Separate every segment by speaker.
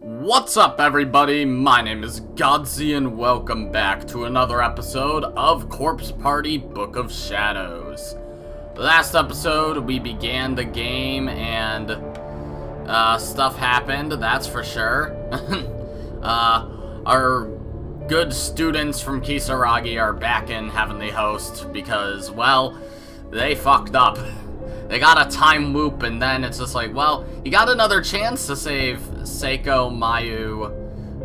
Speaker 1: What's up, everybody? My name is Godzi, and welcome back to another episode of Corpse Party Book of Shadows. Last episode, we began the game, and stuff happened, that's for sure. Our good students from Kisaragi are back in Heavenly Host because, well, they fucked up. They got a time loop, and then it's just like, well, you got another chance to save Seiko, Mayu,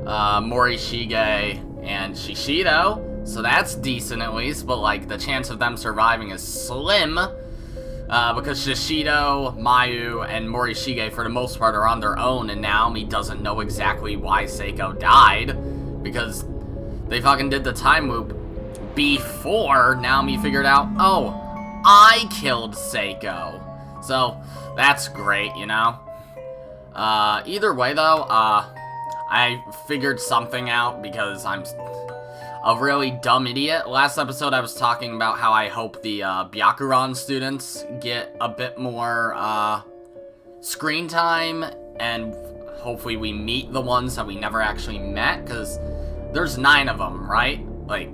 Speaker 1: Morishige, and Shishido, so that's decent at least, but, like, the chance of them surviving is slim, because Shishido, Mayu, and Morishige, for the most part, are on their own, and Naomi doesn't know exactly why Seiko died, because they fucking did the time loop before Naomi figured out, oh, I killed Seiko. So, that's great, you know? Either way, though, I figured something out because I'm a really dumb idiot. Last episode, I was talking about how I hope the Byakuran students get a bit more screen time, and hopefully we meet the ones that we never actually met, because there's 9 of them, right? Like,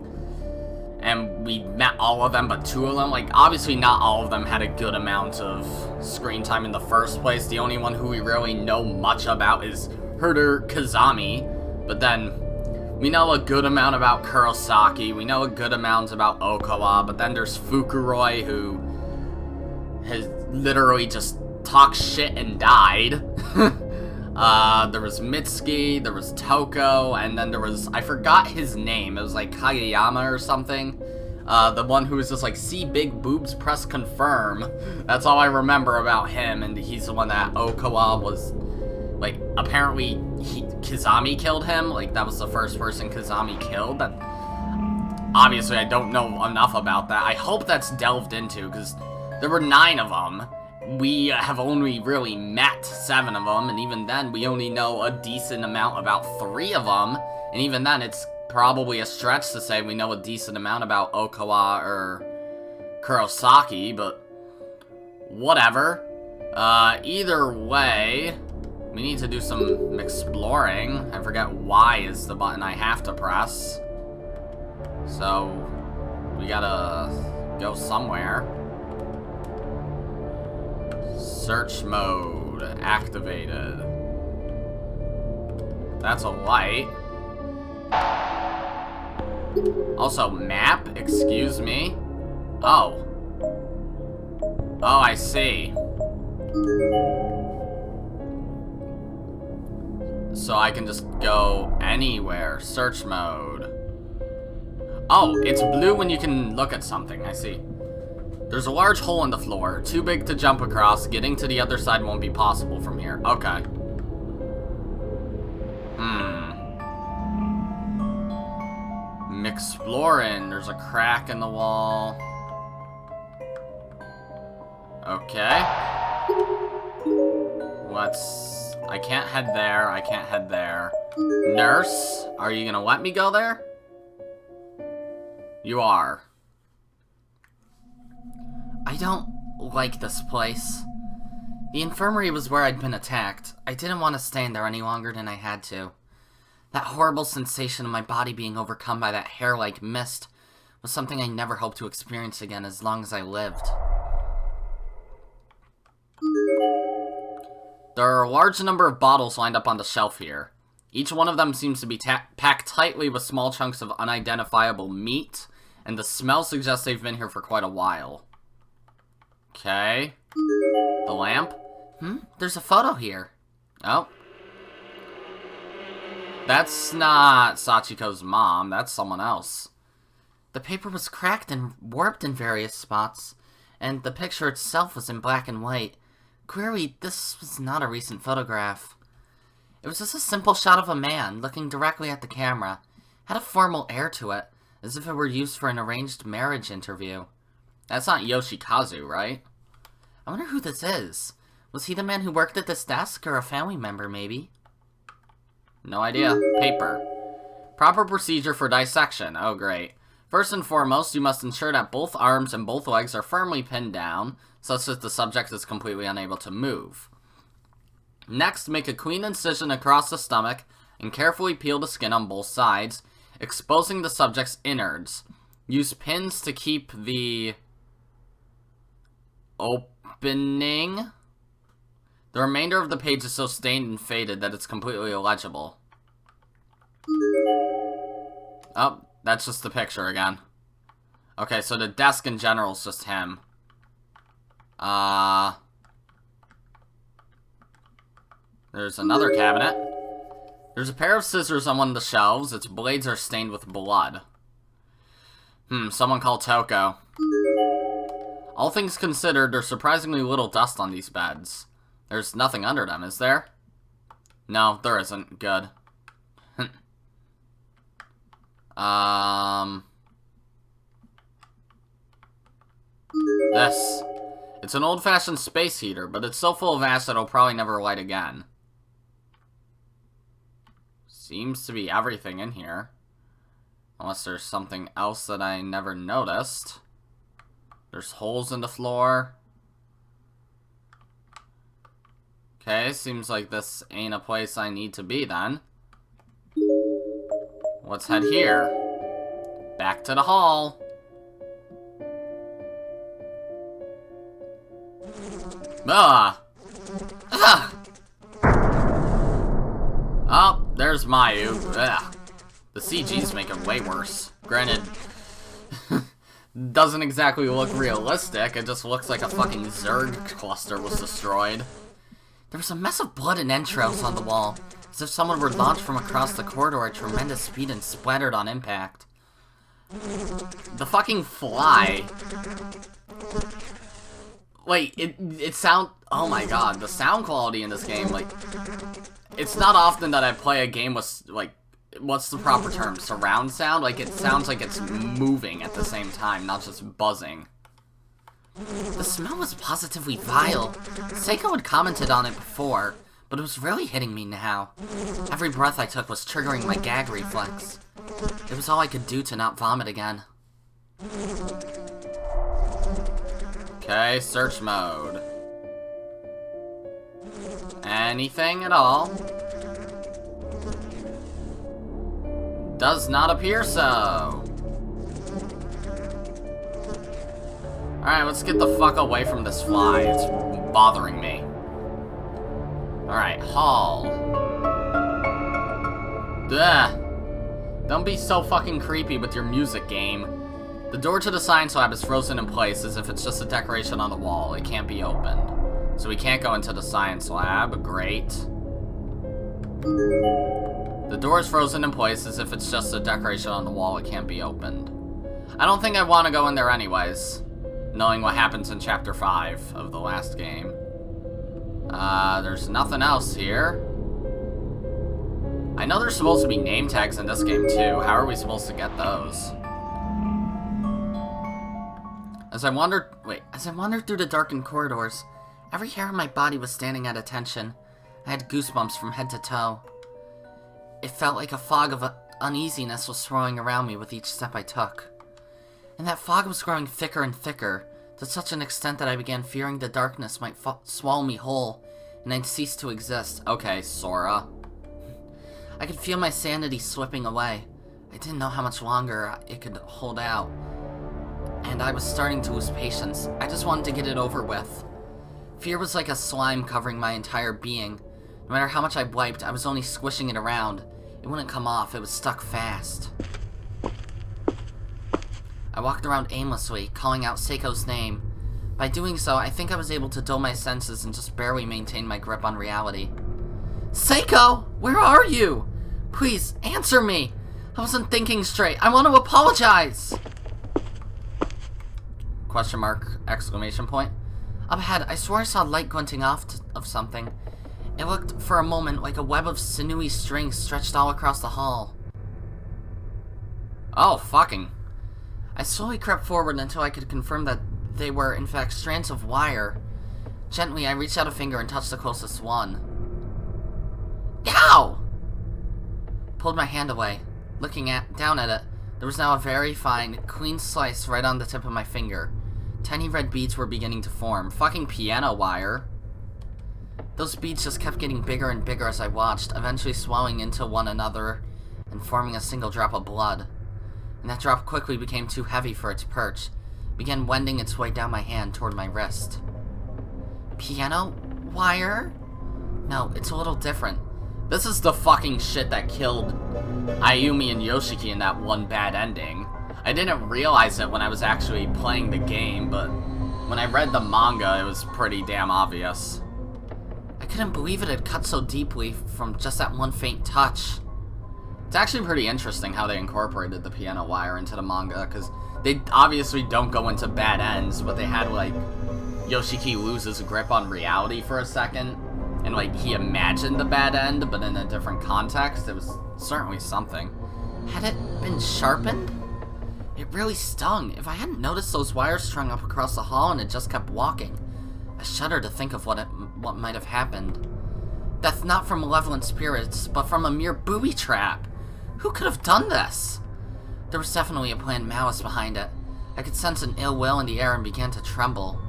Speaker 1: and we met all of them, but 2 of them, like, obviously not all of them had a good amount of screen time in the first place. The only one who we really know much about is Herder Kazami, but then we know a good amount about Kurosaki, we know a good amount about Okawa, but then there's Fukuroi, who has literally just talked shit and died. There was Mitsuki, there was Toko, and then there was, I forgot his name, it was like Kageyama or something. The one who was just like, see big boobs, press confirm. That's all I remember about him, and he's the one that Okawa was, like, apparently Kazami killed him, like, that was the first person Kazami killed. But obviously I don't know enough about that. I hope that's delved into, because there were 9 of them. We have only really met 7 of them, and even then, we only know a decent amount about 3 of them, and even then, it's probably a stretch to say we know a decent amount about Okawa or Kurosaki, but whatever. Either way, we need to do some exploring. I forget Y is the button I have to press, so we gotta go somewhere. Search mode activated. That's a light. Also, map, excuse me. Oh. Oh, I see. So I can just go anywhere. Search mode. Oh, it's blue when you can look at something, I see. There's a large hole in the floor, too big to jump across. Getting to the other side won't be possible from here. Okay. I'm exploring. There's a crack in the wall. Okay. I can't head there. I can't head there. Nurse, are you gonna let me go there? You are. I don't like this place. The infirmary was where I'd been attacked. I didn't want to stay in there any longer than I had to. That horrible sensation of my body being overcome by that hair-like mist was something I never hoped to experience again as long as I lived. There are a large number of bottles lined up on the shelf here. Each one of them seems to be packed tightly with small chunks of unidentifiable meat, and the smell suggests they've been here for quite a while. Okay. The lamp? There's a photo here. Oh. That's not Sachiko's mom. That's someone else. The paper was cracked and warped in various spots, and the picture itself was in black and white. Clearly, this was not a recent photograph. It was just a simple shot of a man looking directly at the camera. Had a formal air to it, as if it were used for an arranged marriage interview. That's not Yoshikazu, right? I wonder who this is. Was he the man who worked at this desk, or a family member, maybe? No idea. Paper. Proper procedure for dissection. Oh, great. First and foremost, you must ensure that both arms and both legs are firmly pinned down, such that the subject is completely unable to move. Next, make a clean incision across the stomach and carefully peel the skin on both sides, exposing the subject's innards. Use pins to keep the opening. The remainder of the page is so stained and faded that it's completely illegible. Oh, that's just the picture again. Okay, so the desk in general is just him. There's another cabinet. There's a pair of scissors on one of the shelves. Its blades are stained with blood. Someone called Toko. All things considered, there's surprisingly little dust on these beds. There's nothing under them, is there? No, there isn't. Good. This. It's an old-fashioned space heater, but it's so full of ash that it'll probably never light again. Seems to be everything in here. Unless there's something else that I never noticed. There's holes in the floor. Okay, seems like this ain't a place I need to be then. Let's head here. Back to the hall. Ah! Ah! Oh, there's Mayu. Ugh. The CGs make it way worse. Granted, doesn't exactly look realistic. It just looks like a fucking Zerg cluster was destroyed. There was a mess of blood and entrails on the wall, as if someone were launched from across the corridor at tremendous speed and splattered on impact. The fucking fly. Wait, it sound... Oh my god, the sound quality in this game, like... It's not often that I play a game with, like... What's the proper term? Surround sound? Like, it sounds like it's moving at the same time, not just buzzing. The smell was positively vile. Seiko had commented on it before, but it was really hitting me now. Every breath I took was triggering my gag reflex. It was all I could do to not vomit again. Okay, search mode. Anything at all? Does not appear so. Alright, let's get the fuck away from this fly. It's bothering me. Alright, hall. Ugh. Don't be so fucking creepy with your music game. The door to the science lab is frozen in place as if it's just a decoration on the wall. It can't be opened. So we can't go into the science lab. Great. The door is frozen in place as if it's just a decoration on the wall. It can't be opened. I don't think I want to go in there anyways, knowing what happens in Chapter 5 of the last game. There's nothing else here. I know there's supposed to be name tags in this game too. How are we supposed to get those? As I wandered through the darkened corridors, every hair on my body was standing at attention. I had goosebumps from head to toe. It felt like a fog of uneasiness was swirling around me with each step I took. And that fog was growing thicker and thicker, to such an extent that I began fearing the darkness might swallow me whole, and I'd cease to exist. Okay, Sora. I could feel my sanity slipping away. I didn't know how much longer it could hold out. And I was starting to lose patience. I just wanted to get it over with. Fear was like a slime covering my entire being. No matter how much I wiped, I was only squishing it around. It wouldn't come off, it was stuck fast. I walked around aimlessly, calling out Seiko's name. By doing so, I think I was able to dull my senses and just barely maintain my grip on reality. Seiko! Where are you? Please, answer me! I wasn't thinking straight. I want to apologize! Question mark, exclamation point. Up ahead, I swore I saw light glinting off of something. It looked, for a moment, like a web of sinewy strings stretched all across the hall. Oh, fucking. I slowly crept forward until I could confirm that they were, in fact, strands of wire. Gently, I reached out a finger and touched the closest one. Ow! Pulled my hand away. Looking down at it, there was now a very fine, clean slice right on the tip of my finger. Tiny red beads were beginning to form. Fucking piano wire. Those beads just kept getting bigger and bigger as I watched, eventually swelling into one another and forming a single drop of blood. And that drop quickly became too heavy for its perch. It began wending its way down my hand toward my wrist. Piano wire? No, it's a little different. This is the fucking shit that killed Ayumi and Yoshiki in that one bad ending. I didn't realize it when I was actually playing the game, but when I read the manga, it was pretty damn obvious. I couldn't believe it had cut so deeply from just that one faint touch. It's actually pretty interesting how they incorporated the piano wire into the manga, because they obviously don't go into bad ends, but they had, like, Yoshiki loses grip on reality for a second, and, like, he imagined the bad end, but in a different context. It was certainly something. Had it been sharpened? It really stung. If I hadn't noticed those wires strung up across the hall and it just kept walking, I shudder to think of what might have happened. Death not from malevolent spirits, but from a mere booby trap. Who could have done this? There was definitely a planned malice behind it. I could sense an ill will in the air and began to tremble.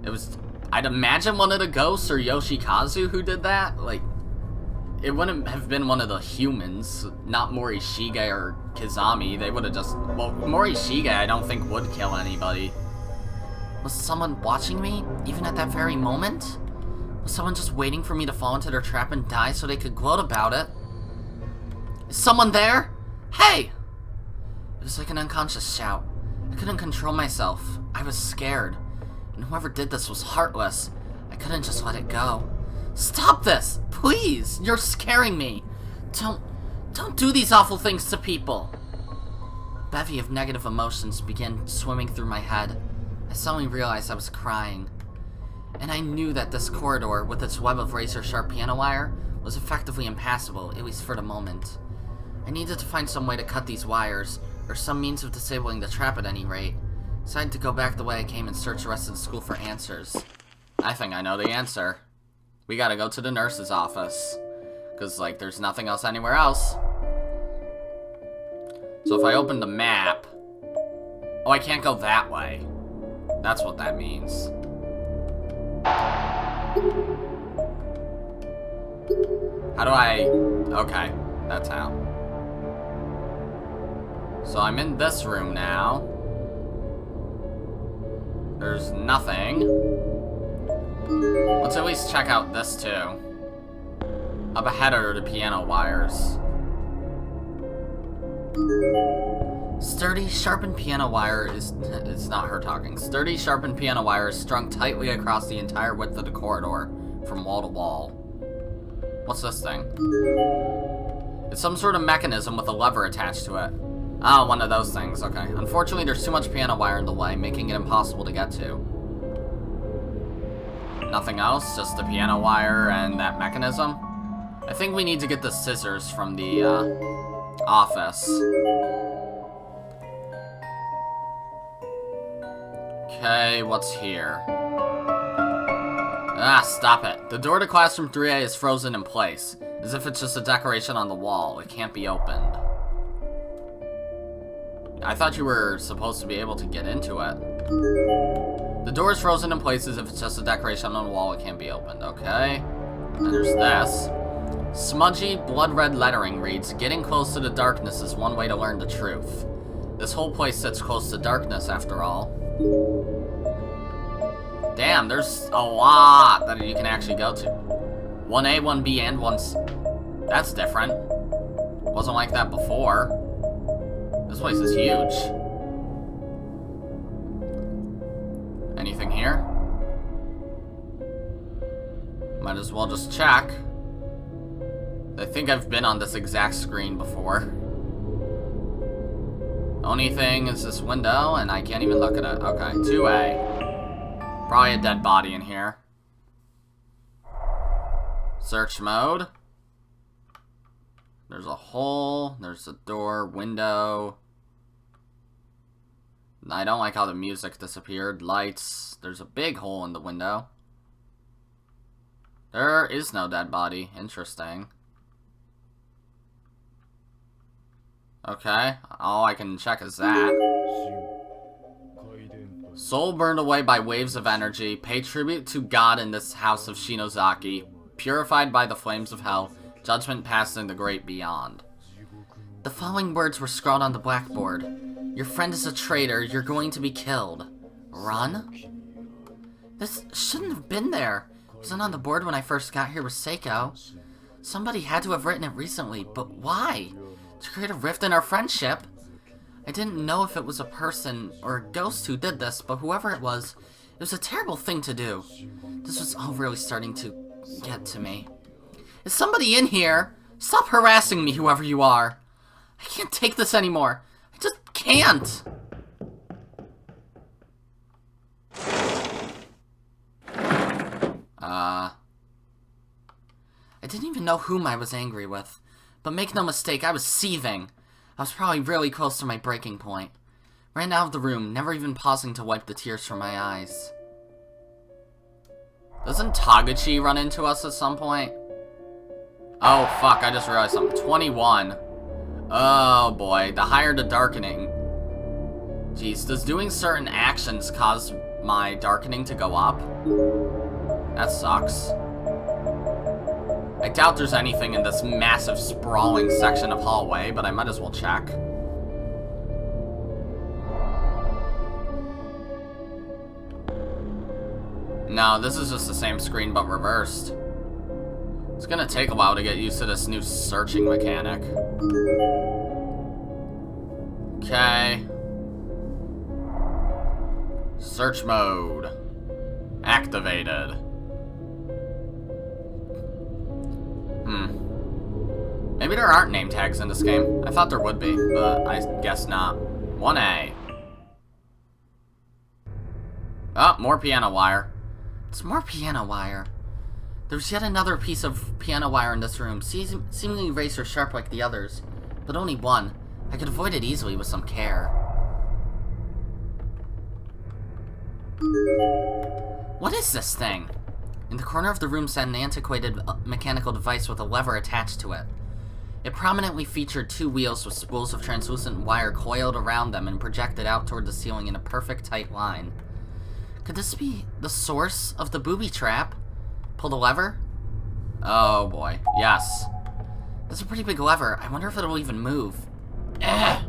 Speaker 1: It was, I'd imagine, one of the ghosts or Yoshikazu who did that. Like, it wouldn't have been one of the humans, not Morishige or Kizami. They would have just, well, Morishige I don't think would kill anybody. Was someone watching me, even at that very moment? Was someone just waiting for me to fall into their trap and die so they could gloat about it? Is someone there? Hey! It was like an unconscious shout. I couldn't control myself. I was scared. And whoever did this was heartless. I couldn't just let it go. Stop this! Please! You're scaring me! Don't do these awful things to people! A bevy of negative emotions began swimming through my head. I suddenly realized I was crying. And I knew that this corridor, with its web of razor-sharp piano wire, was effectively impassable, at least for the moment. I needed to find some way to cut these wires, or some means of disabling the trap at any rate. I decided to go back the way I came and search the rest of the school for answers. I think I know the answer. We gotta go to the nurse's office. Because, like, there's nothing else anywhere else. So if I open the map... Oh, I can't go that way. That's what that means. How do I... Okay, that's how. So I'm in this room now. There's nothing. Let's at least check out this too. Up ahead are the piano wires. Sturdy, sharpened piano wire is... It's not her talking. Sturdy, sharpened piano wire is strung tightly across the entire width of the corridor, from wall to wall. What's this thing? It's some sort of mechanism with a lever attached to it. Oh, one of those things, okay. Unfortunately, there's too much piano wire in the way, making it impossible to get to. Nothing else? Just the piano wire and that mechanism? I think we need to get the scissors from the, office. Okay, what's here? Ah, stop it. The door to classroom 3A is frozen in place, as if it's just a decoration on the wall. It can't be opened. I thought you were supposed to be able to get into it. The door is frozen in place as if it's just a decoration on the wall. It can't be opened, okay? And there's this. Smudgy, blood-red lettering reads, "Getting close to the darkness is one way to learn the truth." This whole place sits close to darkness, after all. Damn, there's a lot that you can actually go to. 1A, 1B, and 1C. That's different. Wasn't like that before. This place is huge. Anything here? Might as well just check. I think I've been on this exact screen before. Only thing is this window, and I can't even look at it. Okay, 2A. Probably a dead body in here. Search mode. There's a hole, there's a door, window. I don't like how the music disappeared. Lights. There's a big hole in the window. There is no dead body. Interesting. Okay, all I can check is that. Soul burned away by waves of energy, pay tribute to God in this house of Shinozaki, purified by the flames of hell, judgment passed in the great beyond. The following words were scrawled on the blackboard. Your friend is a traitor, you're going to be killed. Run? This shouldn't have been there. It wasn't on the board when I first got here with Seiko. Somebody had to have written it recently, but why? To create a rift in our friendship? I didn't know if it was a person or a ghost who did this, but whoever it was a terrible thing to do. This was all really starting to get to me. Is somebody in here? Stop harassing me, whoever you are. I can't take this anymore. I just can't. I didn't even know whom I was angry with. But make no mistake, I was seething. I was probably really close to my breaking point. Ran out of the room, never even pausing to wipe the tears from my eyes. Doesn't Tagachi run into us at some point? Oh, fuck, I just realized something. 21. Oh, boy. The higher the darkening. Jeez, does doing certain actions cause my darkening to go up? That sucks. I doubt there's anything in this massive, sprawling section of hallway, but I might as well check. No, this is just the same screen, but reversed. It's gonna take a while to get used to this new searching mechanic. Okay. Search mode. Activated. Maybe there aren't name tags in this game. I thought there would be, but I guess not. 1A. Oh, more piano wire. It's more piano wire. There's yet another piece of piano wire in this room, seemingly razor sharp like the others, but only one. I could avoid it easily with some care. What is this thing? In the corner of the room sat an antiquated mechanical device with a lever attached to it. It prominently featured two wheels with spools of translucent wire coiled around them and projected out toward the ceiling in a perfect tight line. Could this be the source of the booby trap? Pull the lever? Oh boy, yes. That's a pretty big lever. I wonder if it'll even move. The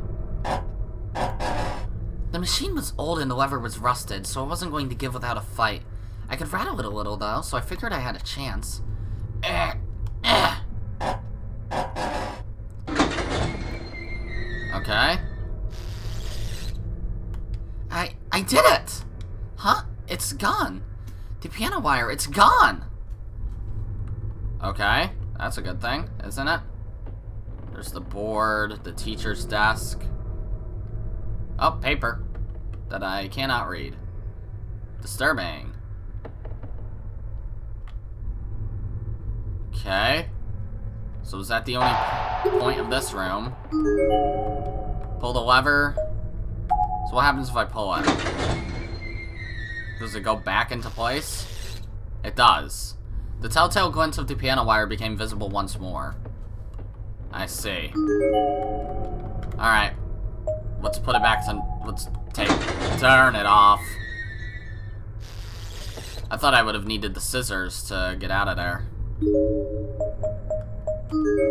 Speaker 1: machine was old and the lever was rusted, so it wasn't going to give without a fight. I could rattle it a little though, so I figured I had a chance. Okay. I did it! Huh? It's gone. The piano wire, it's gone! Okay, that's a good thing, isn't it? There's the board, the teacher's desk. Oh, paper that I cannot read. Disturbing. Okay. So is that the only point of this room? Pull the lever. So what happens if I pull it? Does it go back into place? It does. The telltale glint of the piano wire became visible once more. I see. Alright. Let's put it back to... Let's turn it off. I thought I would have needed the scissors to get out of there.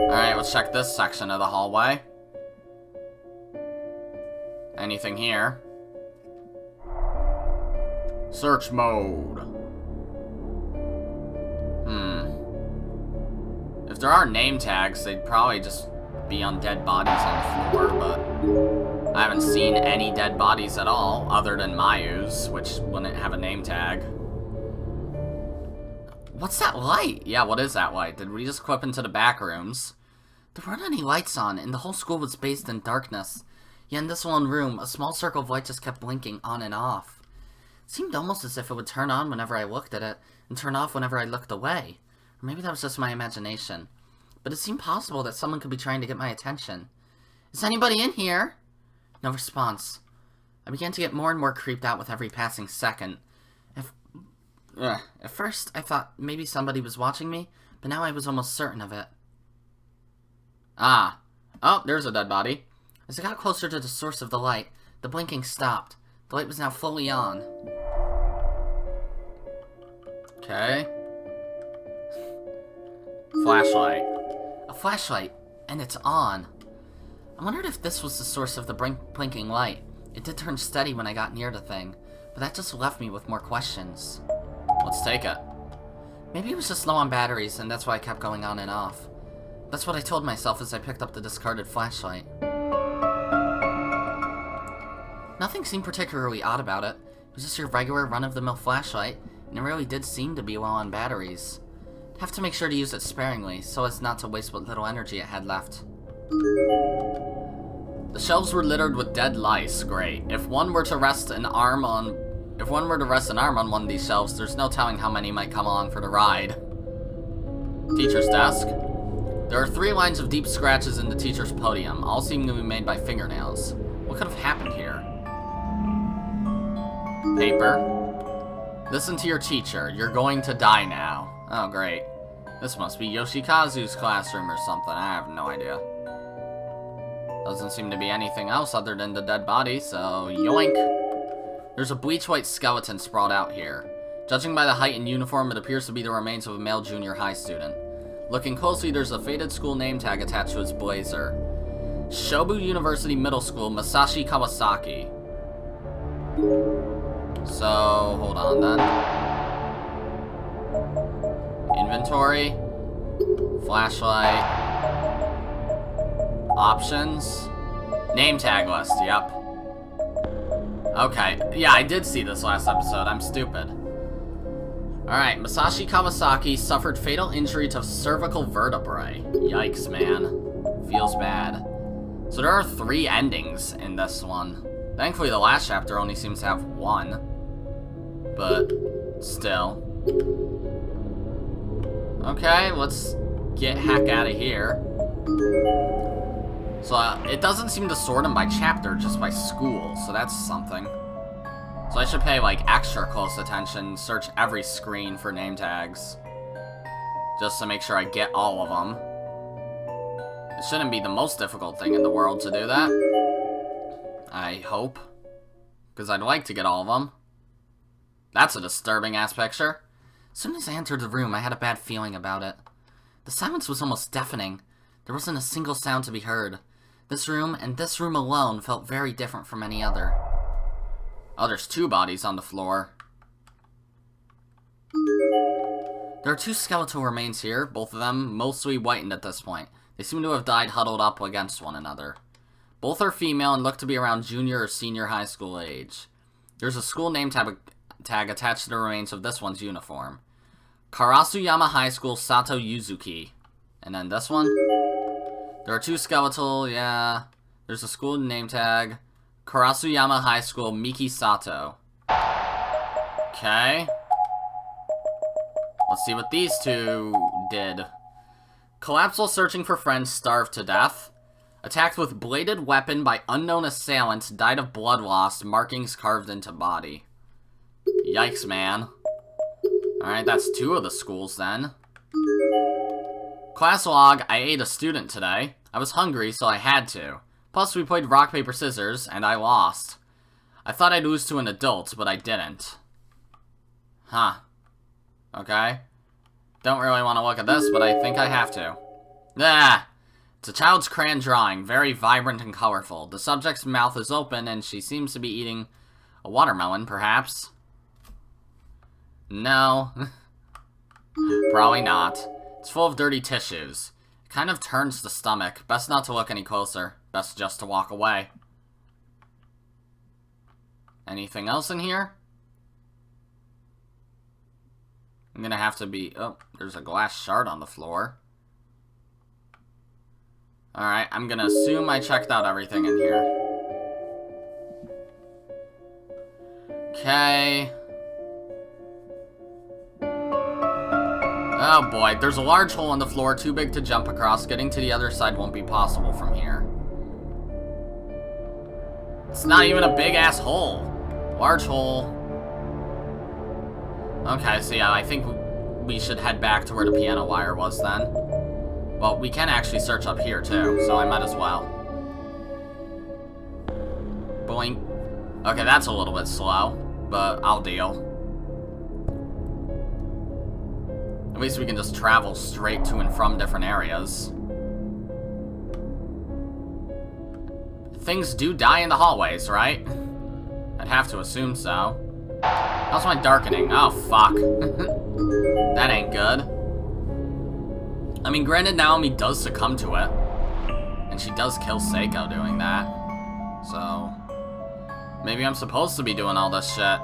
Speaker 1: Alright, let's check this section of the hallway. Anything here? Search mode. If there are name tags, they'd probably just be on dead bodies on the floor, but I haven't seen any dead bodies at all, other than Mayu's, which wouldn't have a name tag. What's that light? Yeah, what is that light? Did we just clip into the back rooms? There weren't any lights on, and the whole school was bathed in darkness. Yet in this one room, a small circle of light just kept blinking on and off. It seemed almost as if it would turn on whenever I looked at it, and turn off whenever I looked away. Or maybe that was just my imagination. But it seemed possible that someone could be trying to get my attention. Is anybody in here? No response. I began to get more and more creeped out with every passing second. At first, I thought maybe somebody was watching me, but now I was almost certain of it. Ah. Oh, there's a dead body. As I got closer to the source of the light, the blinking stopped. The light was now fully on. Okay. Flashlight. A flashlight, and it's on. I wondered if this was the source of the blinking light. It did turn steady when I got near the thing, but that just left me with more questions. Let's take it. Maybe it was just low on batteries, and that's why I kept going on and off. That's what I told myself as I picked up the discarded flashlight. Nothing seemed particularly odd about it. It was just your regular run-of-the-mill flashlight, and it really did seem to be low on batteries. I'd have to make sure to use it sparingly, so as not to waste what little energy it had left. The shelves were littered with dead lice. Great. If one were to rest an arm on one of these shelves, there's no telling how many might come along for the ride. Teacher's desk. There are 3 lines of deep scratches in the teacher's podium, all seeming to be made by fingernails. What could have happened here? Paper. Listen to your teacher. You're going to die now. Oh, great. This must be Yoshikazu's classroom or something. I have no idea. Doesn't seem to be anything else other than the dead body, so yoink. There's a bleach-white skeleton sprawled out here. Judging by the height and uniform, it appears to be the remains of a male junior high student. Looking closely, there's a faded school name tag attached to his blazer. Shobu University Middle School, Masashi Kawasaki. So, hold on then. Inventory. Flashlight. Options. Name tag list, yep. Okay, yeah, I did see this last episode. I'm stupid. Alright, Masashi Kawasaki suffered fatal injury to cervical vertebrae. Yikes, man. Feels bad. So there are 3 endings in this one. Thankfully, the last chapter only seems to have 1. But, still. Okay, let's get heck out of here. So, it doesn't seem to sort them by chapter, just by school, so that's something. So I should pay, like, extra close attention, search every screen for name tags. Just to make sure I get all of them. It shouldn't be the most difficult thing in the world to do that. I hope. Because I'd like to get all of them. That's a disturbing-ass picture. As soon as I entered the room, I had a bad feeling about it. The silence was almost deafening. There wasn't a single sound to be heard. This room, and this room alone, felt very different from any other. Oh, there's 2 bodies on the floor. There are 2 skeletal remains here, both of them mostly whitened at this point. They seem to have died huddled up against one another. Both are female and look to be around junior or senior high school age. There's a school name tag attached to the remains of this one's uniform. Karasuyama High School Sato Yuzuki. And then this one. There are 2 skeletal, yeah. There's a school name tag. Karasuyama High School Miki Sato. Okay. Let's see what these 2 did. Collapsed while searching for friends, starved to death. Attacked with bladed weapon by unknown assailants, died of blood loss, markings carved into body. Yikes, man. Alright, that's 2 of the schools then. Class log, I ate a student today. I was hungry, so I had to. Plus, we played rock, paper, scissors, and I lost. I thought I'd lose to an adult, but I didn't. Huh. Okay. Don't really want to look at this, but I think I have to. Ah! It's a child's crayon drawing, very vibrant and colorful. The subject's mouth is open, and she seems to be eating a watermelon, perhaps. No. Probably not. It's full of dirty tissues. It kind of turns the stomach. Best not to look any closer. Best just to walk away. Anything else in here? I'm gonna have to be... Oh, there's a glass shard on the floor. Alright, I'm gonna assume I checked out everything in here. Okay. Oh boy, there's a large hole in the floor too big to jump across. Getting to the other side won't be possible from here. It's not even a big-ass hole. Large hole. Okay, so yeah, I think we should head back to where the piano wire was then. Well, we can actually search up here too, so I might as well. Boink. Okay, that's a little bit slow, but I'll deal. At least we can just travel straight to and from different areas. Things do die in the hallways, right? I'd have to assume so. How's my darkening? Oh, fuck. That ain't good. I mean, granted, Naomi does succumb to it. And she does kill Seiko doing that. So, maybe I'm supposed to be doing all this shit.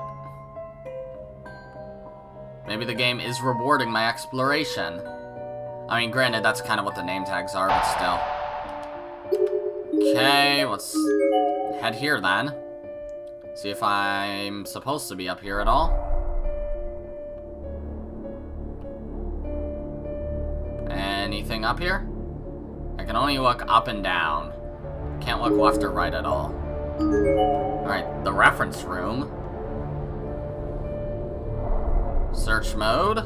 Speaker 1: Maybe the game is rewarding my exploration. I mean, granted, that's kind of what the name tags are, but still. Okay, let's head here then. See if I'm supposed to be up here at all. Anything up here? I can only look up and down. Can't look left or right at all. Alright, the reference room. Search mode.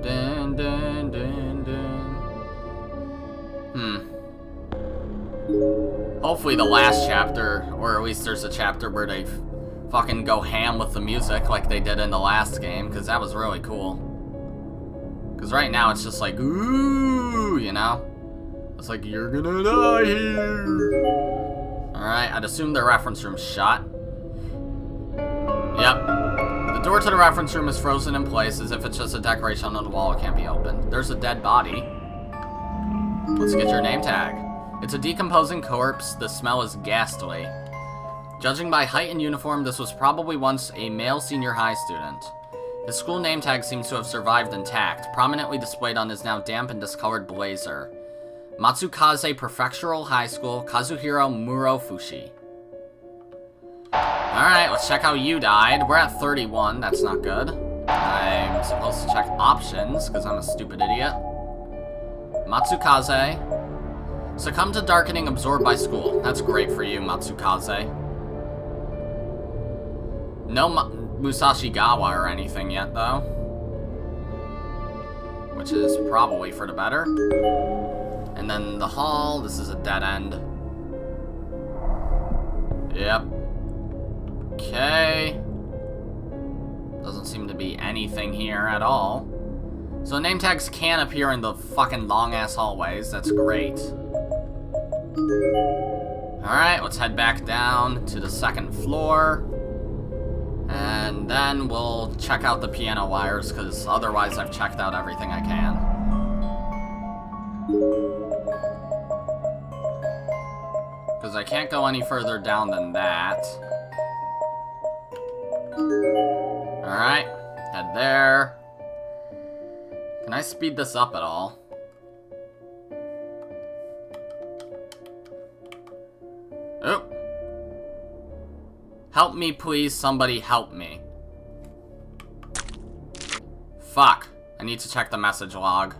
Speaker 1: Dun, dun, dun, dun. Hopefully the last chapter, or at least there's a chapter where they fucking go ham with the music like they did in the last game, because that was really cool. Because right now it's just like, ooh, you know? It's like, you're gonna die here. Alright, I'd assume the reference room's shut. Yep. The door to the reference room is frozen in place as if it's just a decoration on the wall. It can't be opened. There's a dead body. Let's get your name tag. It's a decomposing corpse. The smell is ghastly. Judging by height and uniform, this was probably once a male senior high student. His school name tag seems to have survived intact, prominently displayed on his now damp and discolored blazer. Matsukaze Prefectural High School, Kazuhiro Murofushi. Alright, let's check how you died. We're at 31, that's not good. I'm supposed to check options, because I'm a stupid idiot. Matsukaze. Succumb to darkening absorbed by school. That's great for you, Matsukaze. No Musashigawa or anything yet, though. Which is probably for the better. And then the hall, this is a dead end. Yep. Okay. Doesn't seem to be anything here at all. So name tags can appear in the fucking long-ass hallways. That's great. Alright, let's head back down to the second floor. And then we'll check out the piano wires, because otherwise I've checked out everything I can. Because I can't go any further down than that. Alright, head there. Can I speed this up at all? Oh. Help me, please. Somebody help me. Fuck. I need to check the message log.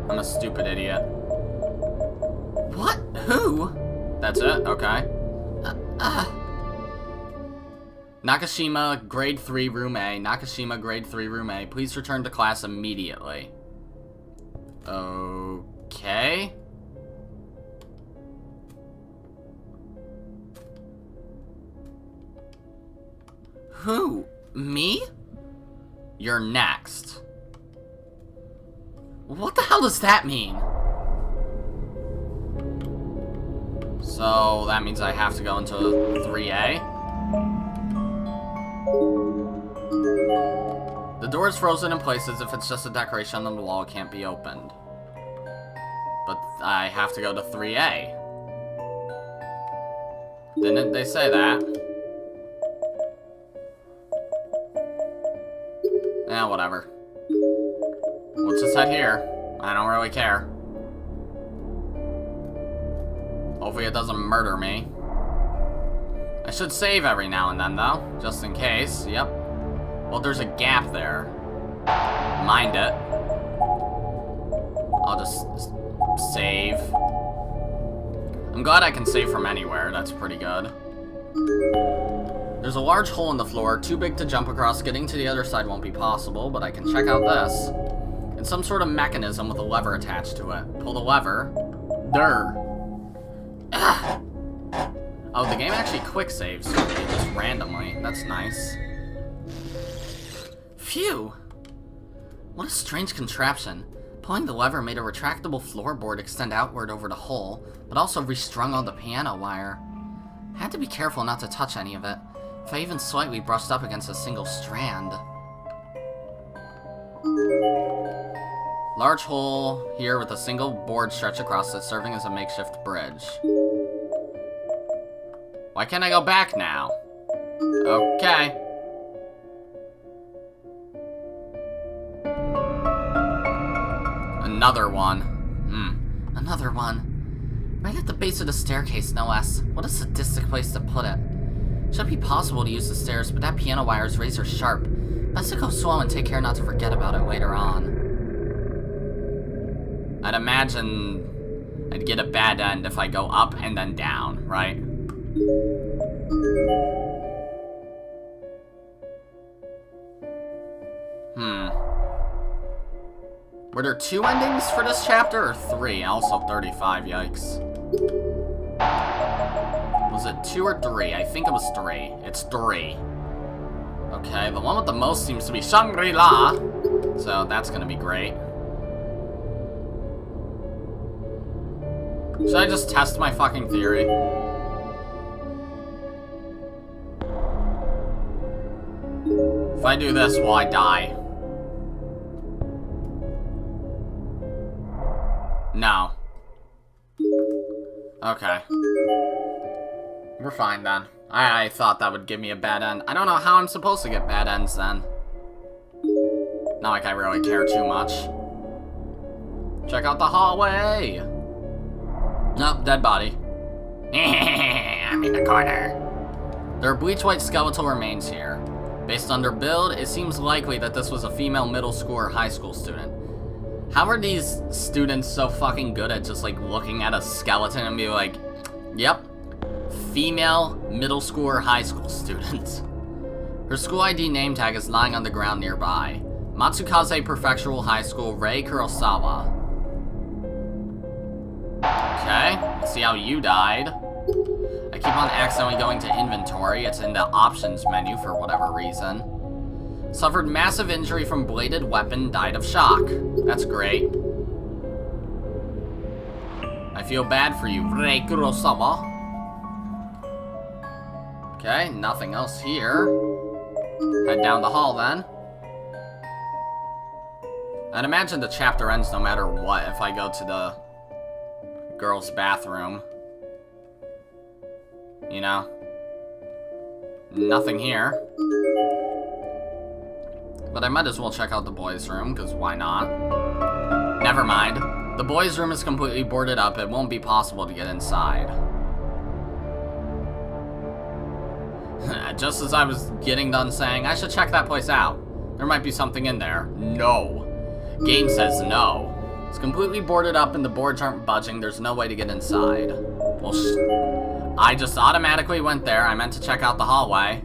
Speaker 1: I'm a stupid idiot. What? Who? That's it? Okay. Nakashima, grade 3, room A. Nakashima, grade 3, room A. Please return to class immediately. Okay. Who? Me? You're next. What the hell does that mean? So, that means I have to go into 3A. The door is frozen in place as if it's just a decoration on the wall. It can't be opened. But I have to go to 3A. Didn't they say that? Eh, whatever. Let's just head here. I don't really care. Hopefully it doesn't murder me. I should save every now and then, though. Just in case. Yep. Well, there's a gap there. Mind it. I'll just save. I'm glad I can save from anywhere. That's pretty good. There's a large hole in the floor, too big to jump across. Getting to the other side won't be possible, but I can check out this. It's some sort of mechanism with a lever attached to it. Pull the lever. Durr. Ugh. Oh, the game actually quick saves for me just randomly. That's nice. Phew! What a strange contraption. Pulling the lever made a retractable floorboard extend outward over the hole, but also restrung all the piano wire. I had to be careful not to touch any of it, if I even slightly brushed up against a single strand. Large hole here with a single board stretched across it, serving as a makeshift bridge. Why can't I go back now? Okay. Another one. Another one. Right at the base of the staircase, no less. What a sadistic place to put it. Should be possible to use the stairs, but that piano wire is razor sharp. Best to go slow and take care not to forget about it later on. I'd imagine I'd get a bad end if I go up and then down, right? Were there 2 endings for this chapter, or 3? Also 35, yikes. Was it 2 or 3? I think it was 3. It's 3. Okay, the one with the most seems to be Shangri-La. So that's gonna be great. Should I just test my fucking theory? If I do this, will I die? No. Okay. We're fine then. I thought that would give me a bad end. I don't know how I'm supposed to get bad ends then. Not like I really care too much. Check out the hallway! Nope, dead body. I'm in the corner. There are bleach white skeletal remains here. Based on their build, it seems likely that this was a female middle school or high school student. How are these students so fucking good at just like looking at a skeleton and be like, yep, female middle school or high school student. Her school ID name tag is lying on the ground nearby. Matsukaze Prefectural High School, Rei Kurosawa. Okay, let's see how you died. I keep on accidentally going to inventory. It's in the options menu for whatever reason. Suffered massive injury from bladed weapon, died of shock. That's great. I feel bad for you, Rei Kurosawa. Okay, nothing else here. Head down the hall then. I'd imagine the chapter ends no matter what if I go to the girls' bathroom. You know? Nothing here. But I might as well check out the boys' room, because why not? Never mind. The boys' room is completely boarded up. It won't be possible to get inside. Just as I was getting done saying, I should check that place out. There might be something in there. No. Game says no. It's completely boarded up and the boards aren't budging. There's no way to get inside. Well, I just automatically went there. I meant to check out the hallway.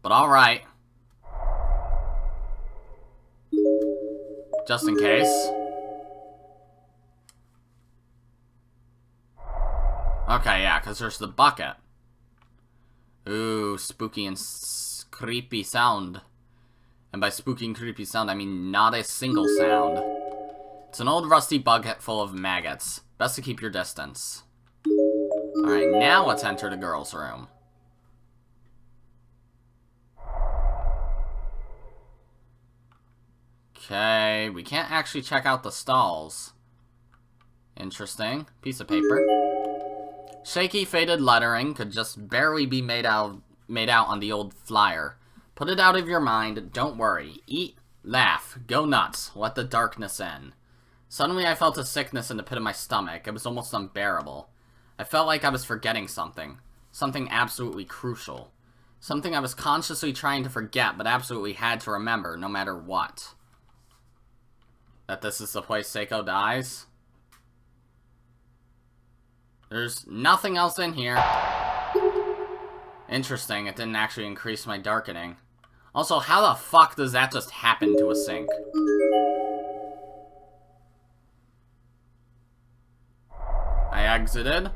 Speaker 1: But alright. Just in case. Okay, yeah, because there's the bucket. Ooh, spooky and creepy sound. And by spooky and creepy sound, I mean not a single sound. It's an old rusty bucket full of maggots. Best to keep your distance. Alright, now let's enter the girls' room. Okay, we can't actually check out the stalls. Interesting. Piece of paper. Shaky, faded lettering could just barely be made out on the old flyer. Put it out of your mind, don't worry. Eat, laugh, go nuts, let the darkness in. Suddenly I felt a sickness in the pit of my stomach. It was almost unbearable. I felt like I was forgetting something. Something absolutely crucial. Something I was consciously trying to forget, but absolutely had to remember, no matter what. That this is the place Seiko dies? There's nothing else in here. Interesting, it didn't actually increase my darkening. Also, how the fuck does that just happen to a sink? I exited.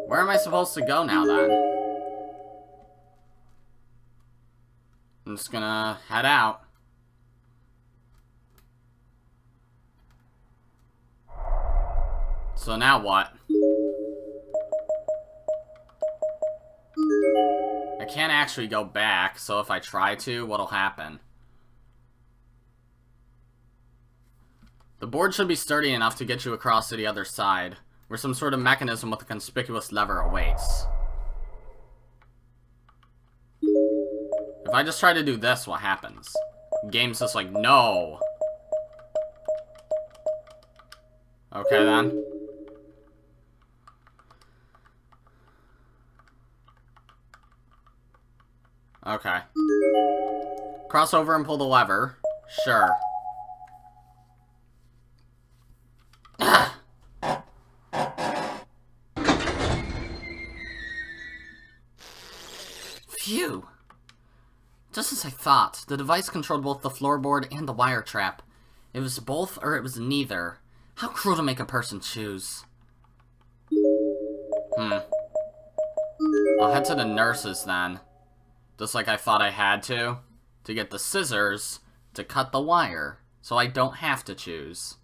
Speaker 1: Where am I supposed to go now, then? I'm just gonna head out. So now what? I can't actually go back, so if I try to, what'll happen? The board should be sturdy enough to get you across to the other side, where some sort of mechanism with a conspicuous lever awaits. If I just try to do this, what happens? The game's just like, no! Okay, then. Okay. Cross over and pull the lever. Sure. Phew. Just as I thought, the device controlled both the floorboard and the wire trap. It was both or it was neither. How cruel to make a person choose. I'll head to the nurses then. Just like I thought I had to get the scissors to cut the wire, so I don't have to choose.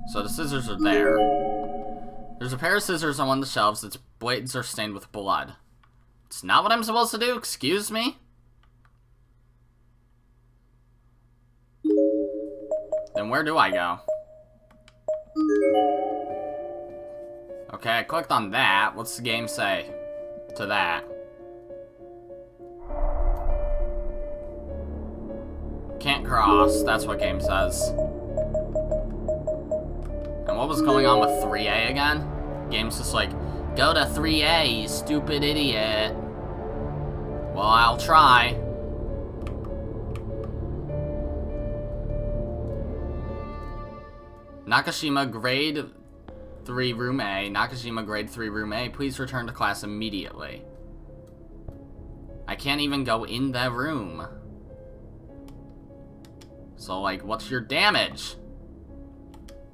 Speaker 1: So the scissors are there. There's a pair of scissors on one of the shelves. Its blades are stained with blood. It's not what I'm supposed to do, excuse me? Then where do I go? Okay, I clicked on that. What's the game say to that? Can't cross, that's what game says. And what was going on with 3A again? Game's just like, go to 3A, you stupid idiot. Well, I'll try. Nakashima, grade 3, room A. Nakashima, grade 3, room A. Please return to class immediately. I can't even go in that room. So, like, what's your damage?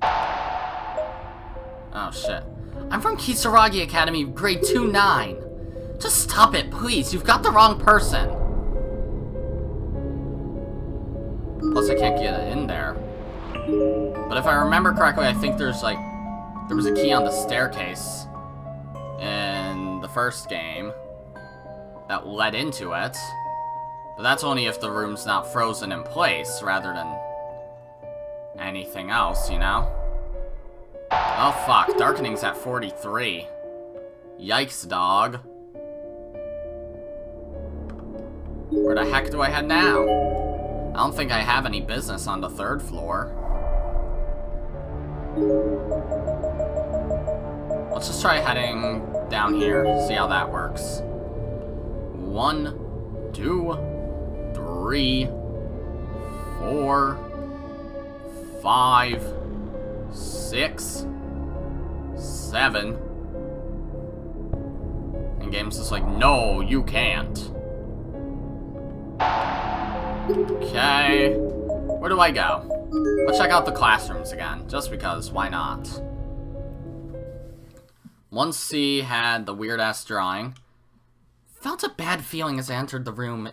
Speaker 1: Oh, shit. I'm from Kisaragi Academy, grade 2-9. Just stop it, please. You've got the wrong person. Plus, I can't get in there. But if I remember correctly, I think there's, like, there was a key on the staircase in the first game that led into it. But that's only if the room's not frozen in place, rather than anything else, you know? Oh fuck, darkening's at 43. Yikes, dog. Where the heck do I head now? I don't think I have any business on the 3rd floor. Let's just try heading down here, see how that works. 1, 2, 3, 4, 5, 6, 7. And game's just like, no, you can't. Okay. Where do I go? Let's check out the classrooms again, just because, why not? 1C had the weird-ass drawing. Felt a bad feeling as I entered the room.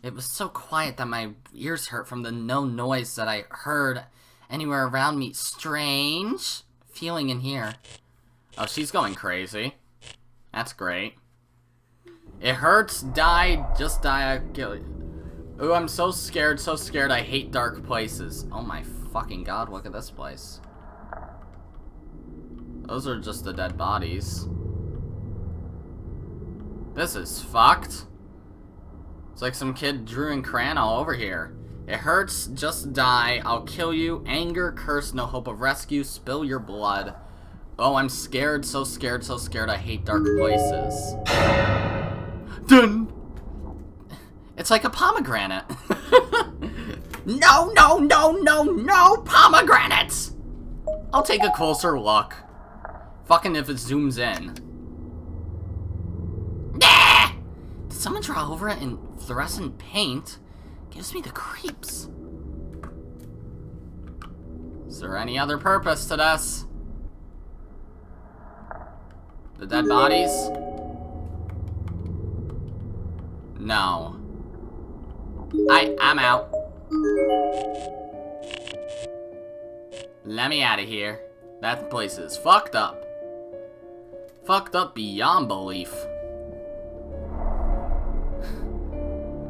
Speaker 1: It was so quiet that my ears hurt from the no noise that I heard anywhere around me. Strange feeling in here. Oh, she's going crazy. That's great. It hurts, just die. Ooh, I'm so scared, I hate dark places. Oh my fucking god, look at this place. Those are just the dead bodies. This is fucked. It's like some kid drew in crayon all over here. It hurts, just die, I'll kill you, anger, curse, no hope of rescue, spill your blood. Oh, I'm scared, so scared, I hate dark places. Dun! It's like a pomegranate. No, no, no, no, no pomegranates! I'll take a closer look. Fucking if it zooms in. Did someone draw over it in fluorescent paint? Gives me the creeps. Is there any other purpose to this? The dead bodies? No. I'm out. Let me out of here. That place is fucked up. Fucked up beyond belief.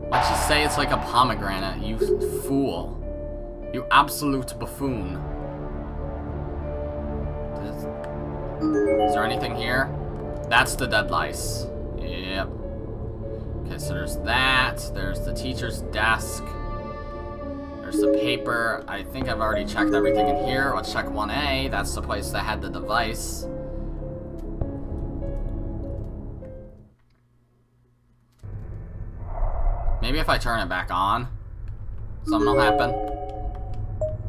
Speaker 1: Why'd she say it's like a pomegranate, you fool? You absolute buffoon. Is there anything here? That's the dead lice. Yep. Okay, so there's that. There's the teacher's desk. There's the paper. I think I've already checked everything in here. Let's check 1A. That's the place that had the device. Maybe if I turn it back on, something will happen.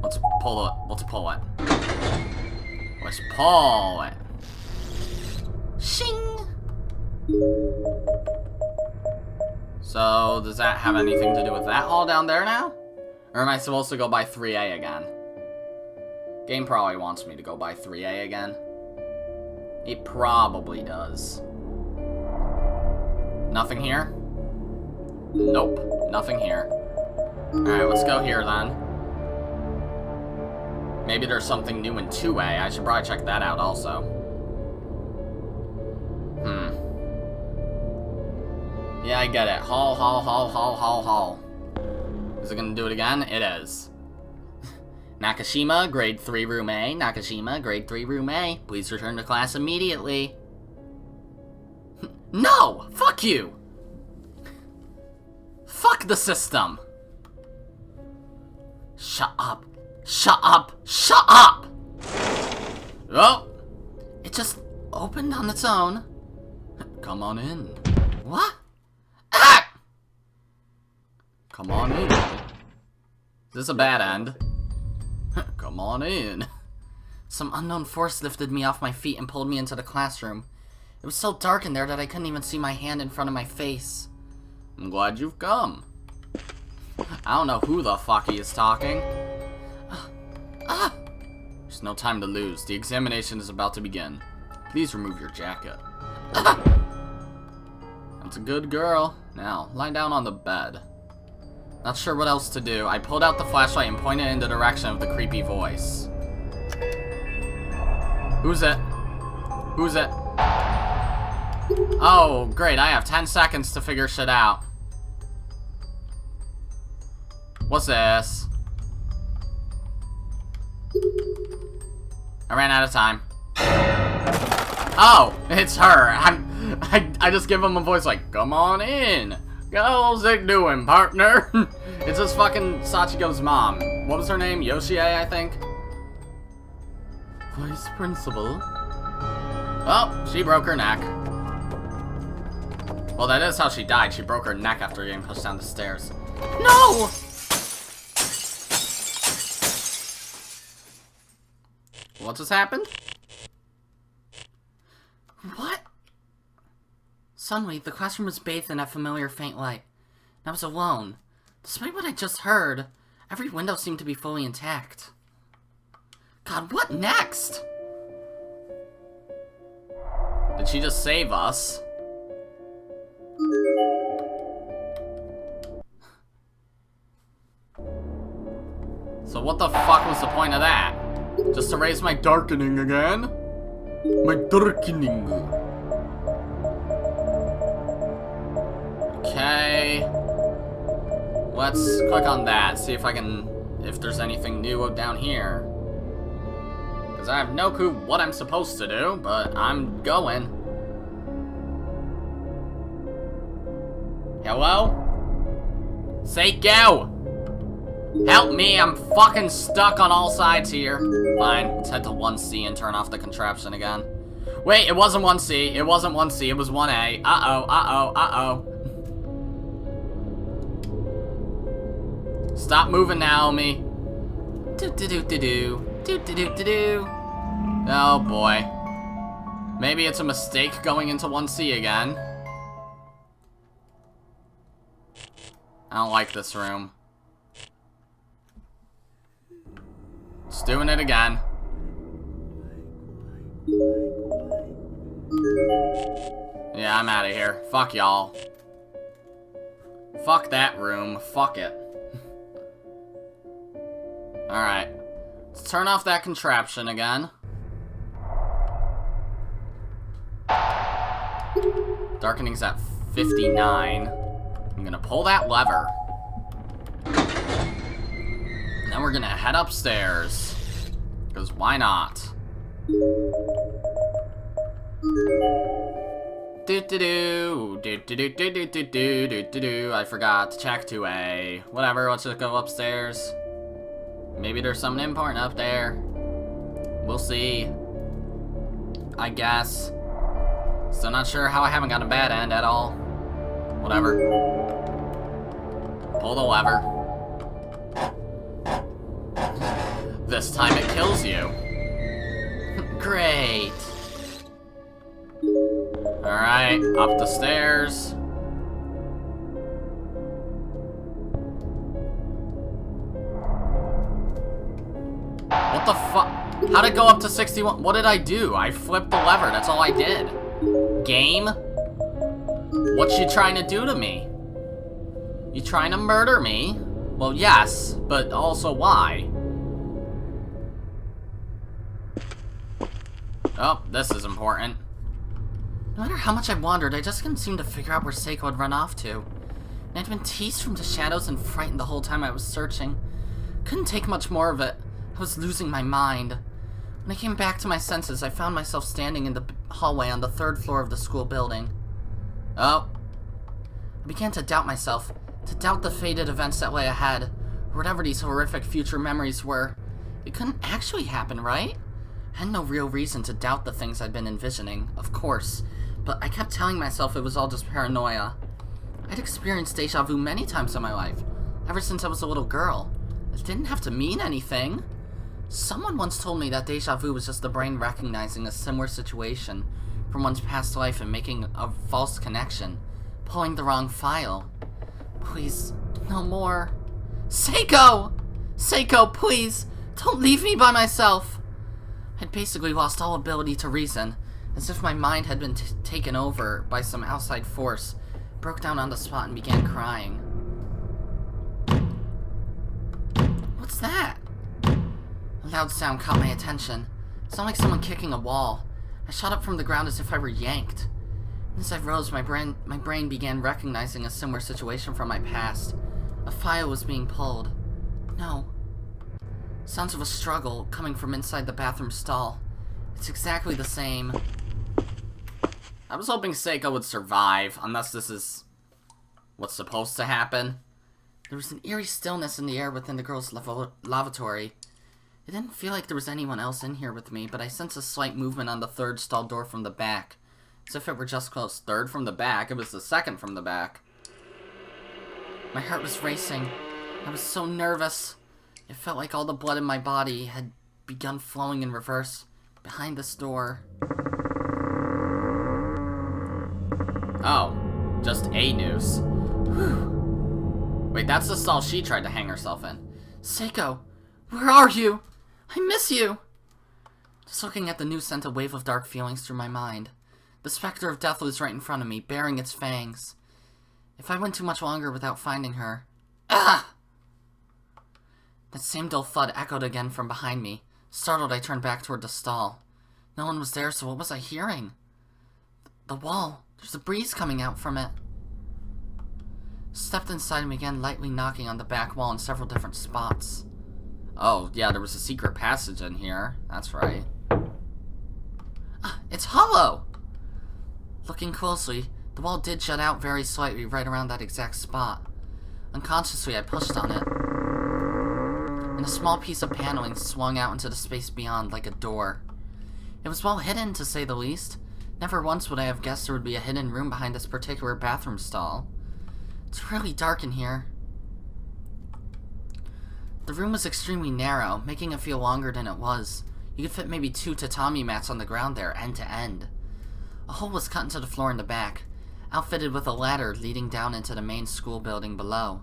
Speaker 1: Let's pull it. Let's pull it. Let's pull it. Shing! So, does that have anything to do with that hall down there now? Or am I supposed to go by 3A again? Game probably wants me to go by 3A again. It probably does. Nothing here? Nope, nothing here. Alright, let's go here then. Maybe there's something new in 2A. I should probably check that out also. Yeah, I get it. Hall. Is it gonna do it again? It is. Nakashima, grade 3 room A. Nakashima, grade 3 room A. Please return to class immediately. No! Fuck you! Fuck the system! Shut up. Shut up. Shut up! Oh! It just opened on its own. Come on in. What? Ah! Come on in. Is this a bad end? Come on in. Some unknown force lifted me off my feet and pulled me into the classroom. It was so dark in there that I couldn't even see my hand in front of my face. I'm glad you've come. I don't know who the fuck he is talking. There's no time to lose. The examination is about to begin. Please remove your jacket. That's a good girl. Now, lie down on the bed. Not sure what else to do. I pulled out the flashlight and pointed in the direction of the creepy voice. Who's it? Who's it? Oh, great. I have 10 seconds to figure shit out. What's this? I ran out of time. Oh, it's her. I just give him a voice like, come on in. How's it doing, partner? It's just fucking Sachiko's mom. What was her name? Yoshie, I think? Vice principal? Oh, she broke her neck. Well, that is how she died. She broke her neck after getting pushed down the stairs. No! What just happened? What? Suddenly, the classroom was bathed in that familiar faint light. I was alone. Despite what I just heard, every window seemed to be fully intact. God, what next? Did she just save us? So what the fuck was the point of that? Just to raise my darkening again? My darkening. Okay. Let's click on that, see if I can, if there's anything new down here. Because I have no clue what I'm supposed to do, but I'm going. Hello? Seiko! Help me, I'm fucking stuck on all sides here. Fine, let's head to 1C and turn off the contraption again. Wait, it wasn't 1C, it wasn't 1C, it was 1A. Uh-oh. Stop moving, Naomi. Do-do-do-do-do. Oh boy. Maybe it's a mistake going into 1C again. I don't like this room. Just doing it again. Yeah, I'm out of here. Fuck y'all. Fuck that room. Fuck it. Alright. Let's turn off that contraption again. Darkening's at 59. I'm gonna pull that lever. And then we're gonna head upstairs. Because why not? I forgot to check 2A. Whatever, let's just go upstairs. Maybe there's something important up there. We'll see. I guess. Still not sure how I haven't got a bad end at all. Whatever. Pull the lever. This time it kills you. Great. Alright, up the stairs. What the fuck? How'd it go up to 61? What did I do? I flipped the lever, that's all I did. Game? What you trying to do to me? You trying to murder me? Well, yes, but also why? Oh, this is important. No matter how much I wandered, I just couldn't seem to figure out where Seiko had run off to. And I'd been teased from the shadows and frightened the whole time I was searching. Couldn't take much more of it. I was losing my mind. When I came back to my senses, I found myself standing in the hallway on the 3rd floor of the school building. Oh. I began to doubt myself, to doubt the fated events that lay ahead, or whatever these horrific future memories were. It couldn't actually happen, right? I had no real reason to doubt the things I'd been envisioning, of course, but I kept telling myself it was all just paranoia. I'd experienced deja vu many times in my life, ever since I was a little girl. It didn't have to mean anything. Someone once told me that deja vu was just the brain recognizing a similar situation from one's past life and making a false connection, pulling the wrong file. Please, no more. Seiko! Seiko, please, don't leave me by myself. I'd basically lost all ability to reason, as if my mind had been taken over by some outside force, broke down on the spot and began crying. What's that? A loud sound caught my attention. It sounded like someone kicking a wall. I shot up from the ground as if I were yanked. As I rose, my brain began recognizing a similar situation from my past. A file was being pulled. No. Sounds of a struggle coming from inside the bathroom stall. It's exactly the same. I was hoping Seiko would survive, unless this is what's supposed to happen. There was an eerie stillness in the air within the girl's lavatory. It didn't feel like there was anyone else in here with me, but I sensed a slight movement on the 3rd stall door from the back. As if it were just close. 3rd from the back? It was the 2nd from the back. My heart was racing. I was so nervous. It felt like all the blood in my body had begun flowing in reverse behind this door. Oh, just a noose. Whew. Wait, that's the stall she tried to hang herself in. Seiko, where are you? I miss you. Just looking at the noose sent a wave of dark feelings through my mind. The specter of death was right in front of me, baring its fangs. If I went too much longer without finding her... Ah! That same dull thud echoed again from behind me. Startled, I turned back toward the stall. No one was there, so what was I hearing? The wall. There's a breeze coming out from it. Stepped inside and began lightly knocking on the back wall in several different spots. Oh, yeah, there was a secret passage in here. That's right. Ah, it's hollow! Looking closely, the wall did jut out very slightly right around that exact spot. Unconsciously, I pushed on it. And a small piece of paneling swung out into the space beyond like a door. It was well hidden, to say the least. Never once would I have guessed there would be a hidden room behind this particular bathroom stall. It's really dark in here. The room was extremely narrow, making it feel longer than it was. You could fit maybe 2 tatami mats on the ground there, end to end. A hole was cut into the floor in the back, outfitted with a ladder leading down into the main school building below.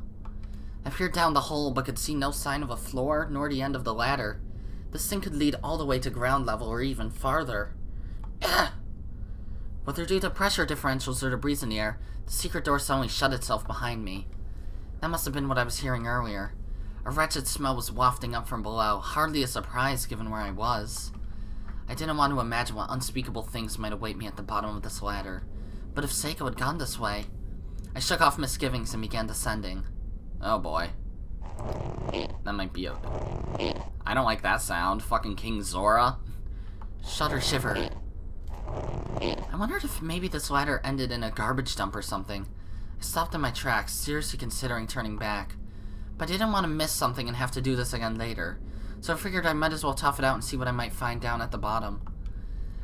Speaker 1: I peered down the hole, but could see no sign of a floor, nor the end of the ladder.
Speaker 2: This thing could lead all the way to ground level or even farther. Whether due to pressure differentials or the breeze in the air, the secret door suddenly shut itself behind me. That must have been what I was hearing earlier. A wretched smell was wafting up from below, hardly a surprise given where I was. I didn't want to imagine what unspeakable things might await me at the bottom of this ladder. But if Seiko had gone this way... I shook off misgivings and began descending.
Speaker 1: Oh boy. That might be a... I don't like that sound. Fucking King Zora.
Speaker 2: Shudder shiver. I wondered if maybe this ladder ended in a garbage dump or something. I stopped in my tracks, seriously considering turning back. But I didn't want to miss something and have to do this again later, so I figured I might as well tough it out and see what I might find down at the bottom.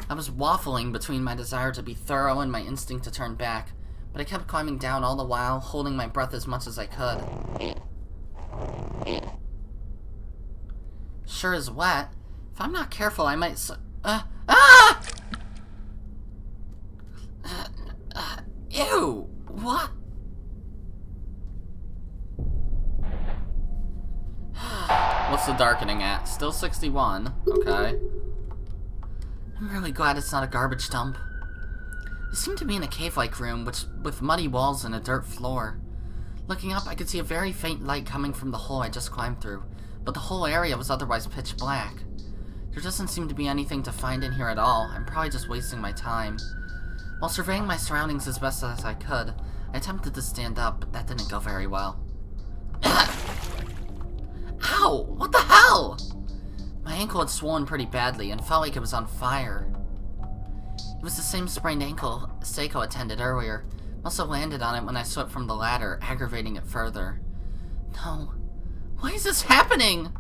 Speaker 2: I was waffling between my desire to be thorough and my instinct to turn back, but I kept climbing down all the while, holding my breath as much as I could. Sure is wet. If I'm not careful, I might ew! What?
Speaker 1: What's the darkening at? Still 61. Okay.
Speaker 2: I'm really glad it's not a garbage dump. I seemed to be in a cave-like room, with muddy walls and a dirt floor. Looking up, I could see a very faint light coming from the hole I just climbed through, but the whole area was otherwise pitch black. There doesn't seem to be anything to find in here at all. I'm probably just wasting my time. While surveying my surroundings as best as I could, I attempted to stand up, but that didn't go very well. Ow! What the hell? My ankle had swollen pretty badly and felt like it was on fire. It was the same sprained ankle Seiko attended earlier. Must have landed on it when I slipped from the ladder, aggravating it further. No. Why is this happening?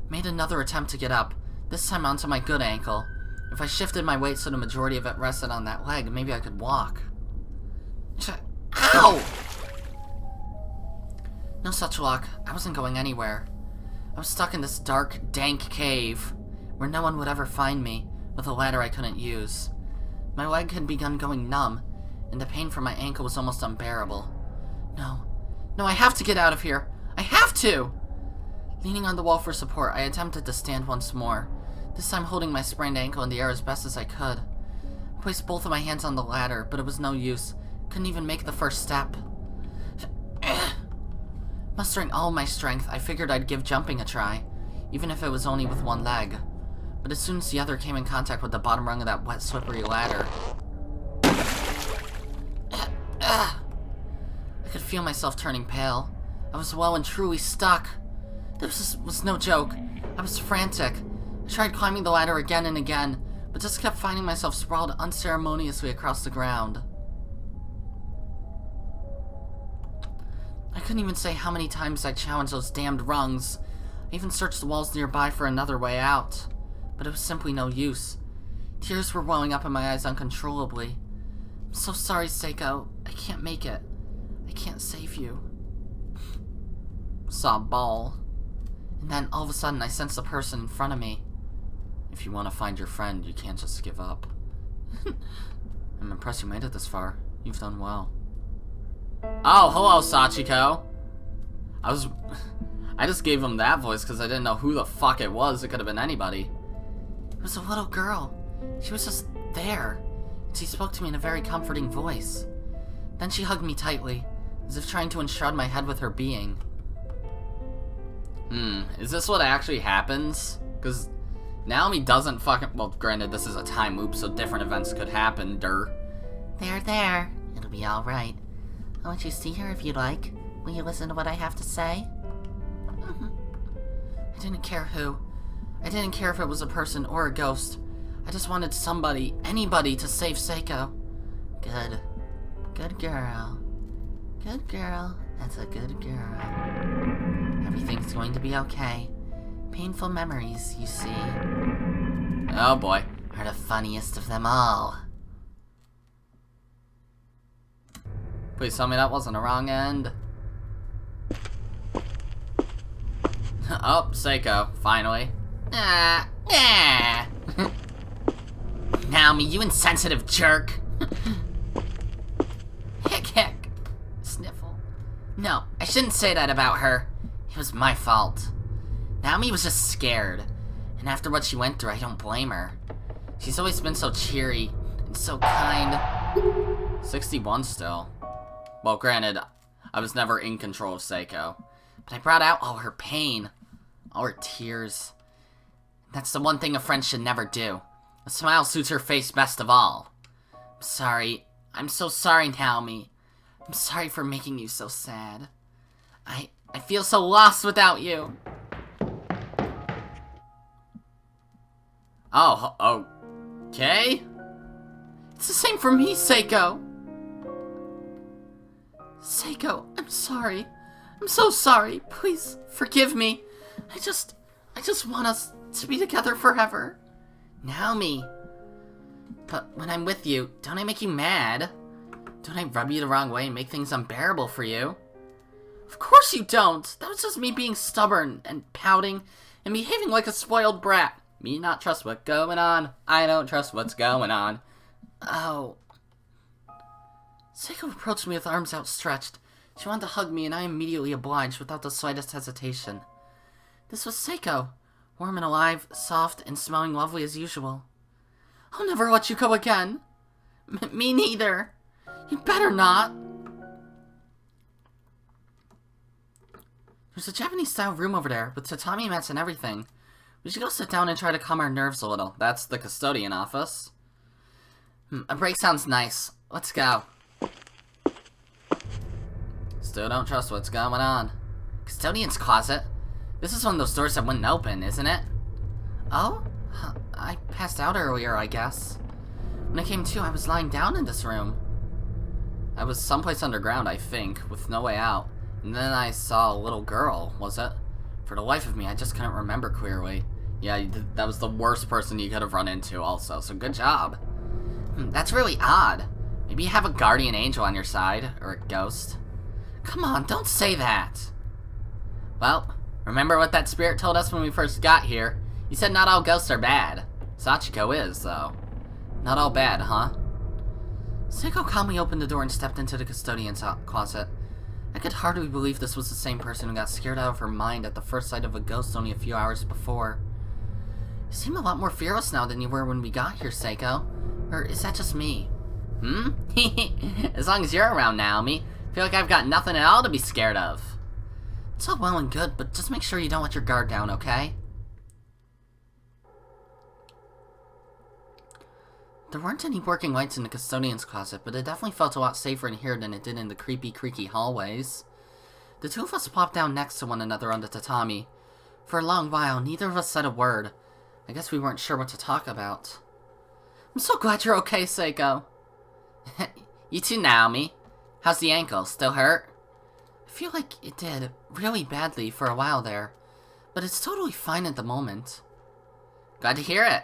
Speaker 2: Made another attempt to get up, this time onto my good ankle. If I shifted my weight so the majority of it rested on that leg, maybe I could walk. Ow! No such luck. I wasn't going anywhere. I was stuck in this dark, dank cave, where no one would ever find me, with a ladder I couldn't use. My leg had begun going numb, and the pain from my ankle was almost unbearable. No, I have to get out of here! I have to! Leaning on the wall for support, I attempted to stand once more, this time holding my sprained ankle in the air as best as I could. I placed both of my hands on the ladder, but it was no use. Couldn't even make the first step. Mustering all my strength, I figured I'd give jumping a try, even if it was only with one leg. But as soon as the other came in contact with the bottom rung of that wet, slippery ladder, I could feel myself turning pale. I was well and truly stuck. This was no joke. I was frantic. I tried climbing the ladder again and again, but just kept finding myself sprawled unceremoniously across the ground. I couldn't even say how many times I challenged those damned rungs. I even searched the walls nearby for another way out, but it was simply no use. Tears were welling up in my eyes uncontrollably. I'm so sorry, Seiko. I can't make it. I can't save you. Sob ball. And then, all of a sudden, I sensed a person in front of me. If you want to find your friend, you can't just give up. I'm impressed you made it this far. You've done well.
Speaker 1: Oh, hello, Sachiko. I just gave him that voice because I didn't know who the fuck it was. It could have been anybody.
Speaker 2: It was a little girl. She was just there. She spoke to me in a very comforting voice. Then she hugged me tightly, as if trying to enshroud my head with her being.
Speaker 1: Is this what actually happens? Because Naomi doesn't fucking... Well, granted, this is a time loop, so different events could happen,
Speaker 2: There. It'll be alright. I'll let you see her if you'd like. Will you listen to what I have to say? I didn't care who. I didn't care if it was a person or a ghost. I just wanted somebody, anybody, to save Seiko. Good. Good girl. Good girl. That's a good girl. Everything's going to be okay. Painful memories, you see,
Speaker 1: Oh boy.
Speaker 2: are the funniest of them all.
Speaker 1: Please tell me that wasn't a wrong end. Oh, Seiko, finally.
Speaker 2: Naomi, you insensitive jerk. Hick. Sniffle. No, I shouldn't say that about her. It was my fault. Naomi was just scared. And after what she went through, I don't blame her. She's always been so cheery and so kind.
Speaker 1: 61 still. Well, granted, I was never in control of Seiko.
Speaker 2: But I brought out all her pain, all her tears. That's the one thing a friend should never do. A smile suits her face best of all. I'm sorry. I'm so sorry, Naomi. I'm sorry for making you so sad. I feel so lost without you.
Speaker 1: Oh, okay?
Speaker 2: It's the same for me, Seiko. Seiko, I'm sorry. I'm so sorry. Please, forgive me. I just want us to be together forever. Naomi. But when I'm with you, don't I make you mad? Don't I rub you the wrong way and make things unbearable for you? Of course you don't. That was just me being stubborn and pouting and behaving like a spoiled brat.
Speaker 1: Me not trust what's going on. I don't trust what's going on.
Speaker 2: Oh. Seiko approached me with arms outstretched. She wanted to hug me and I immediately obliged without the slightest hesitation. This was Seiko, warm and alive, soft, and smelling lovely as usual. I'll never let you go again. Me neither. You better not. There's a Japanese-style room over there, with tatami mats and everything. We should go sit down and try to calm our nerves a little.
Speaker 1: That's the custodian office.
Speaker 2: A break sounds nice. Let's go.
Speaker 1: Still don't trust what's going on.
Speaker 2: Custodian's closet? This is one of those doors that wouldn't open, isn't it? Oh? I passed out earlier, I guess. When I came to, I was lying down in this room.
Speaker 1: I was someplace underground, I think, with no way out. And then I saw a little girl, was it? For the life of me, I just couldn't remember clearly. Yeah, that was the worst person you could have run into also, so good job.
Speaker 2: That's really odd. Maybe you have a guardian angel on your side, or a ghost. Come on, don't say that.
Speaker 1: Well, remember what that spirit told us when we first got here? He said not all ghosts are bad. Sachiko is, though. Not all bad, huh?
Speaker 2: Seiko calmly opened the door and stepped into the custodian's closet. I could hardly believe this was the same person who got scared out of her mind at the first sight of a ghost only a few hours before. You seem a lot more fearless now than you were when we got here, Seiko. Or is that just me?
Speaker 1: As long as you're around, Naomi, I feel like I've got nothing at all to be scared of.
Speaker 2: It's all well and good, but just make sure you don't let your guard down, okay? There weren't any working lights in the custodian's closet, but it definitely felt a lot safer in here than it did in the creepy, creaky hallways. The two of us plopped down next to one another on the tatami. For a long while, neither of us said a word. I guess we weren't sure what to talk about. I'm so glad you're okay, Seiko.
Speaker 1: You too, Naomi. How's the ankle? Still hurt?
Speaker 2: I feel like it did really badly for a while there, but it's totally fine at the moment.
Speaker 1: Glad to hear it.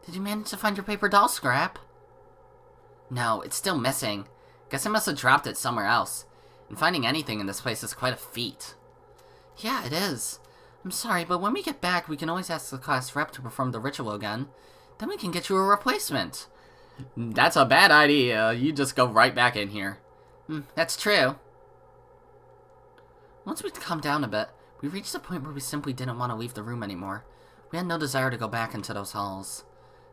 Speaker 2: Did you manage to find your paper doll scrap?
Speaker 1: No, it's still missing. Guess I must have dropped it somewhere else. And finding anything in this place is quite a feat.
Speaker 2: Yeah, it is. I'm sorry, but when we get back, we can always ask the class rep to perform the ritual again. Then we can get you a replacement.
Speaker 1: That's a bad idea. You just go right back in here.
Speaker 2: That's true. Once we'd calmed down a bit, we reached a point where we simply didn't want to leave the room anymore. We had no desire to go back into those halls.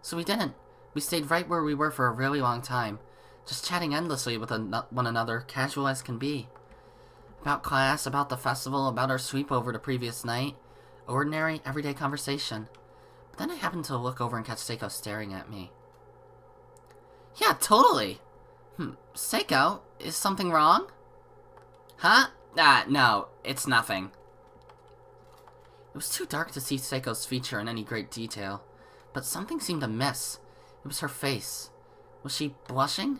Speaker 2: So we didn't. We stayed right where we were for a really long time, just chatting endlessly with one another, casual as can be. About class, about the festival, about our sleepover the previous night. Ordinary, everyday conversation. But then I happened to look over and catch Seiko staring at me. Yeah, totally. Seiko, is something wrong?
Speaker 1: Huh? No, it's nothing.
Speaker 2: It was too dark to see Seiko's feature in any great detail, but something seemed amiss. It was her face. Was she blushing?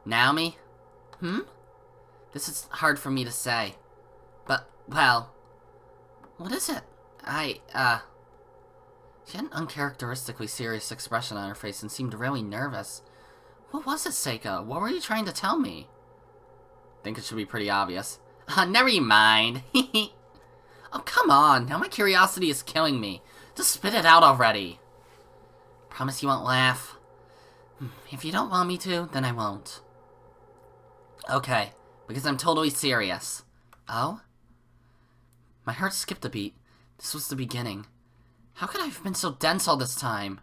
Speaker 1: Naomi?
Speaker 2: This is hard for me to say.
Speaker 1: But, well...
Speaker 2: What is it? She had an uncharacteristically serious expression on her face and seemed really nervous. What was it, Seiko? What were you trying to tell me?
Speaker 1: Think it should be pretty obvious. Never you mind.
Speaker 2: Oh, come on. Now my curiosity is killing me. Just spit it out already. Promise you won't laugh. If you don't want me to, then I won't.
Speaker 1: Okay, because I'm totally serious.
Speaker 2: Oh? My heart skipped a beat. This was the beginning. How could I have been so dense all this time?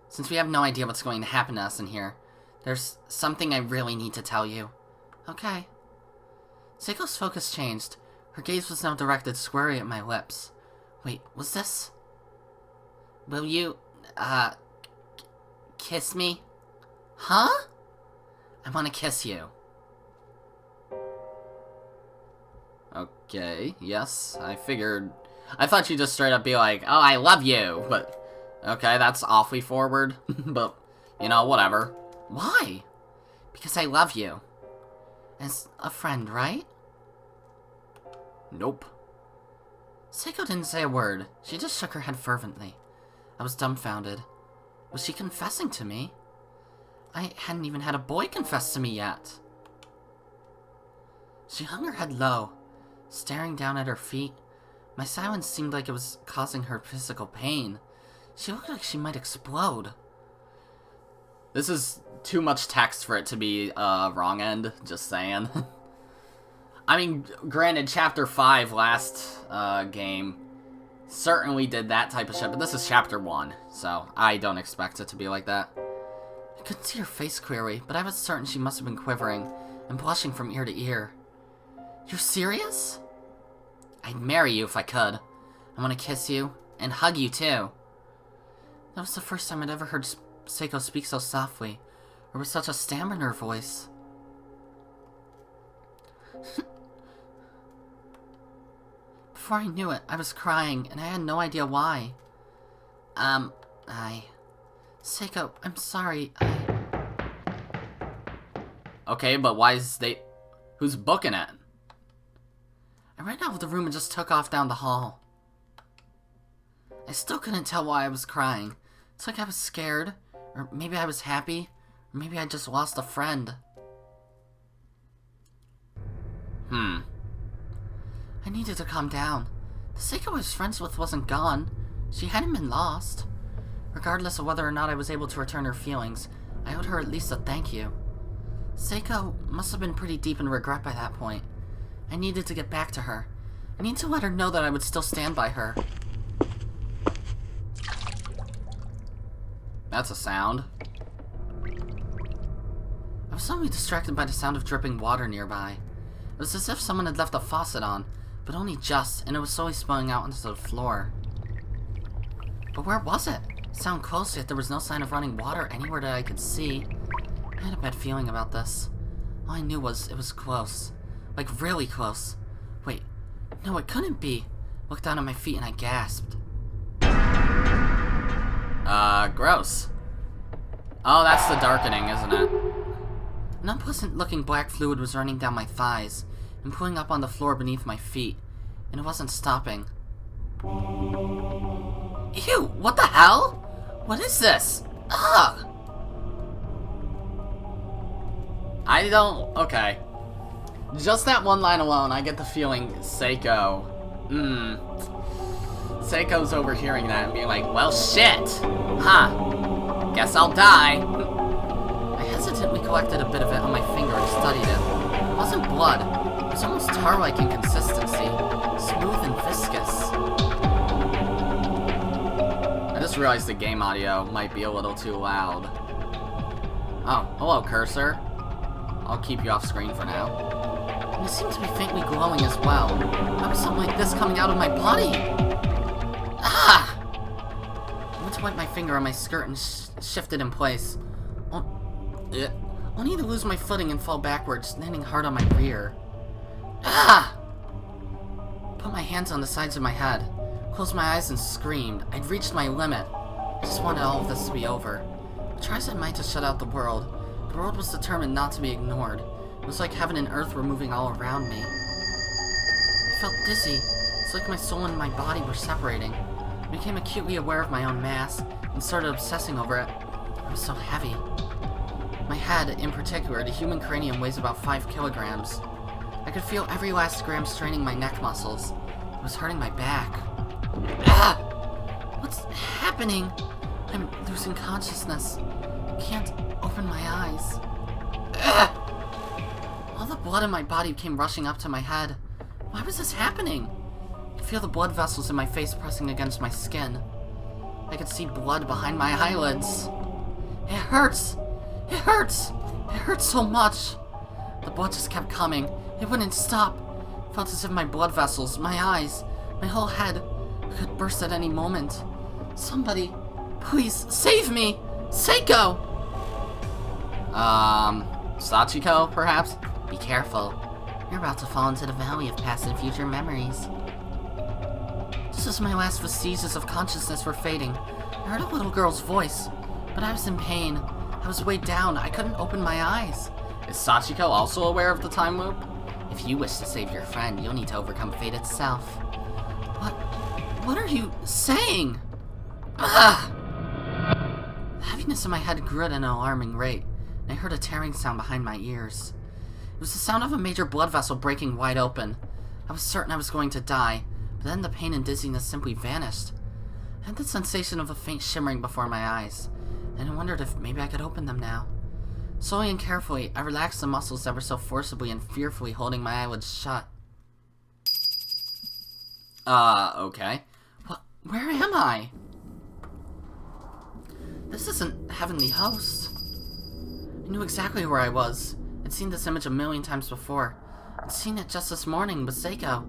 Speaker 2: Since we have no idea what's going to happen to us in here, there's something I really need to tell you. Okay. Seiko's focus changed. Her gaze was now directed squarely at my lips. Wait, was this? Will you, kiss me? Huh? I want to kiss you. Okay, yes, I figured... I thought she'd just straight up be like, oh, I love you, but... Okay, that's awfully forward, but, you know, whatever. Why? Because I love you. As a friend, right? Nope. Seiko didn't say a word. She just shook her head fervently. I was dumbfounded. Was she confessing to me? I hadn't even had a boy confess to me yet. She hung her head low, staring down at her feet. My silence seemed like it was causing her physical pain. She looked like she might explode. This is too much text for it to be wrong end, just saying. I mean, granted, Chapter 5 last game certainly did that type of shit, but this is Chapter 1, so I don't expect it to be like that. I couldn't see her face clearly, but I was certain she must have been quivering and blushing from ear to ear. You're serious? I'd marry you if I could. I want to kiss you and hug you too. That was the first time I'd ever heard Seiko speak so softly, or with such a stammer in her voice. Before I knew it, I was crying, and I had no idea why. Seiko, I'm sorry, Okay, but why is who's booking it? I ran out of the room and just took off down the hall. I still couldn't tell why I was crying. It's like I was scared, or maybe I was happy, or maybe I just lost a friend. I needed to calm down. The Seiko I was friends with wasn't gone. She hadn't been lost. Regardless of whether or not I was able to return her feelings, I owed her at least a thank you. Seiko must have been pretty deep in regret by that point. I needed to get back to her. I need to let her know that I would still stand by her. That's a sound. I was suddenly distracted by the sound of dripping water nearby. It was as if someone had left the faucet on, but only just, and it was slowly spilling out onto the floor. But where was it? It sounded close, yet there was no sign of running water anywhere that I could see. I had a bad feeling about this. All I knew was it was close. Like, really close. Wait, no, it couldn't be. I looked down at my feet and I gasped. Gross. Oh, that's the darkening, isn't it? An unpleasant-looking black fluid was running down my thighs and pulling up on the floor beneath my feet, and it wasn't stopping. Ew, what the hell? What is this? Ugh! Okay. Just that one line alone, I get the feeling Seiko's overhearing that and being like, well, shit! Huh. Guess I'll die. I hesitantly collected a bit of it on my finger and studied it. It wasn't blood. It was almost tar-like in consistency. Smooth and viscous. I just realized the game audio might be a little too loud. Oh, hello, cursor. I'll keep you off screen for now. And it seemed to be faintly glowing as well. How was something like this coming out of my body? Ah! I went to wipe my finger on my skirt and shifted in place. Only to lose my footing and fall backwards, landing hard on my rear. Ah! Put my hands on the sides of my head, closed my eyes and screamed. I'd reached my limit. I just wanted all of this to be over. Try as I might to shut out the world was determined not to be ignored. It was like heaven and earth were moving all around me. I felt dizzy. It's like my soul and my body were separating. I became acutely aware of my own mass and started obsessing over it. It was so heavy. My head, in particular, the human cranium weighs about 5 kilograms. I could feel every last gram straining my neck muscles. It was hurting my back. Ah! What's happening? I'm losing consciousness. I can't open my eyes. Ah! All the blood in my body came rushing up to my head. Why was this happening? feel the blood vessels in my face pressing against my skin. I could see blood behind my eyelids. It hurts! It hurts! It hurts so much! The blood just kept coming. It wouldn't stop. It felt as if my blood vessels, my eyes, my whole head could burst at any moment. Somebody, please, save me! Seiko!
Speaker 1: Sachiko, perhaps?
Speaker 2: Be careful. You're about to fall into the valley of past and future memories. Just as my last vestiges of consciousness were fading, I heard a little girl's voice, but I was in pain. I was weighed down. I couldn't open my eyes.
Speaker 1: Is Sachiko also aware of the time loop?
Speaker 2: If you wish to save your friend, you'll need to overcome fate itself. What are you saying? Ugh! The heaviness in my head grew at an alarming rate, and I heard a tearing sound behind my ears. It was the sound of a major blood vessel breaking wide open. I was certain I was going to die, but then the pain and dizziness simply vanished. I had the sensation of a faint shimmering before my eyes, and I wondered if maybe I could open them now. Slowly and carefully, I relaxed the muscles that were so forcibly and fearfully holding my eyelids shut.
Speaker 1: Okay.
Speaker 2: Where am I? This isn't Heavenly Host. I knew exactly where I was. I'd seen this image a million times before. I'd seen it just this morning with Seiko.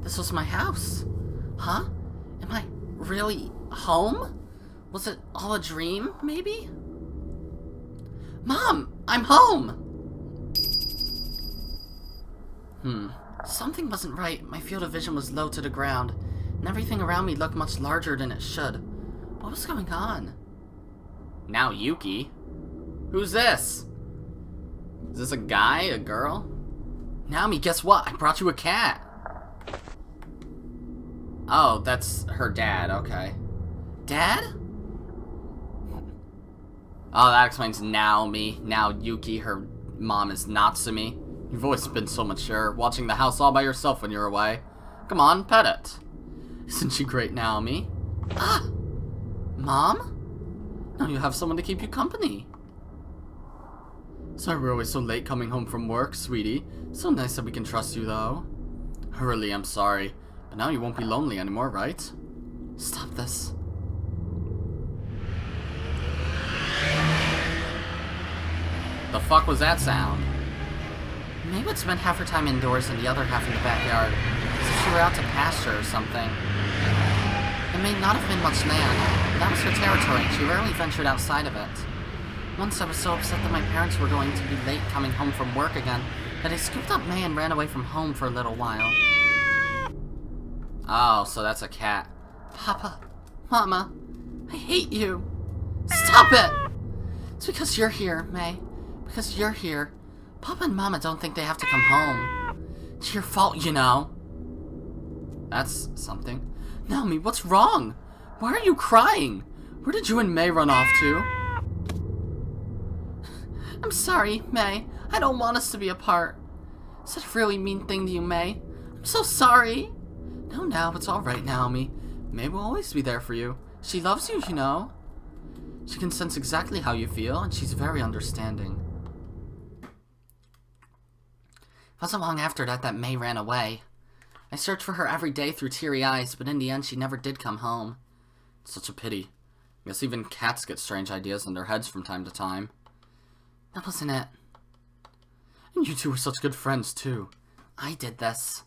Speaker 2: This was my house. Huh? Am I really home? Was it all a dream, maybe? Mom! I'm home! Something wasn't right. My field of vision was low to the ground, and everything around me looked much larger than it should. What was going on?
Speaker 1: Now Yuki? Who's this? Is this a guy? A girl?
Speaker 2: Naomi, guess what? I brought you a cat!
Speaker 1: Oh, that's her dad, okay.
Speaker 2: Dad?
Speaker 1: Oh, that explains Naomi. Now Yuki, her mom is Natsumi. You've always been so mature, watching the house all by yourself when you're away. Come on, pet it. Isn't she great, Naomi?
Speaker 2: Ah! Mom?
Speaker 1: Now you have someone to keep you company. Sorry we're always so late coming home from work, sweetie. So nice that we can trust you, though. I really am sorry, but now you won't be lonely anymore, right?
Speaker 2: Stop this.
Speaker 1: The fuck was that sound?
Speaker 2: May would spend half her time indoors and the other half in the backyard, as if she were out to pasture or something. It may not have been much land, but that was her territory, and she rarely ventured outside of it. Once I was so upset that my parents were going to be late coming home from work again, that I scooped up May and ran away from home for a little while.
Speaker 1: Oh, so that's a cat.
Speaker 2: Papa, Mama, I hate you. Stop it! It's because you're here, May. Because you're here. Papa and Mama don't think they have to come home. It's your fault, you know.
Speaker 1: That's something.
Speaker 2: Naomi, what's wrong? Why are you crying? Where did you and May run off to? I'm sorry, May. I don't want us to be apart. Is that a really mean thing to you, May? I'm so sorry. No, it's alright, Naomi. May will always be there for you. She loves you, you know. She can sense exactly how you feel, and she's very understanding. It wasn't long after that May ran away. I searched for her every day through teary eyes, but in the end she never did come home.
Speaker 1: It's such a pity. I guess even cats get strange ideas in their heads from time to time.
Speaker 2: That wasn't it.
Speaker 1: And you two were such good friends, too.
Speaker 2: I did this.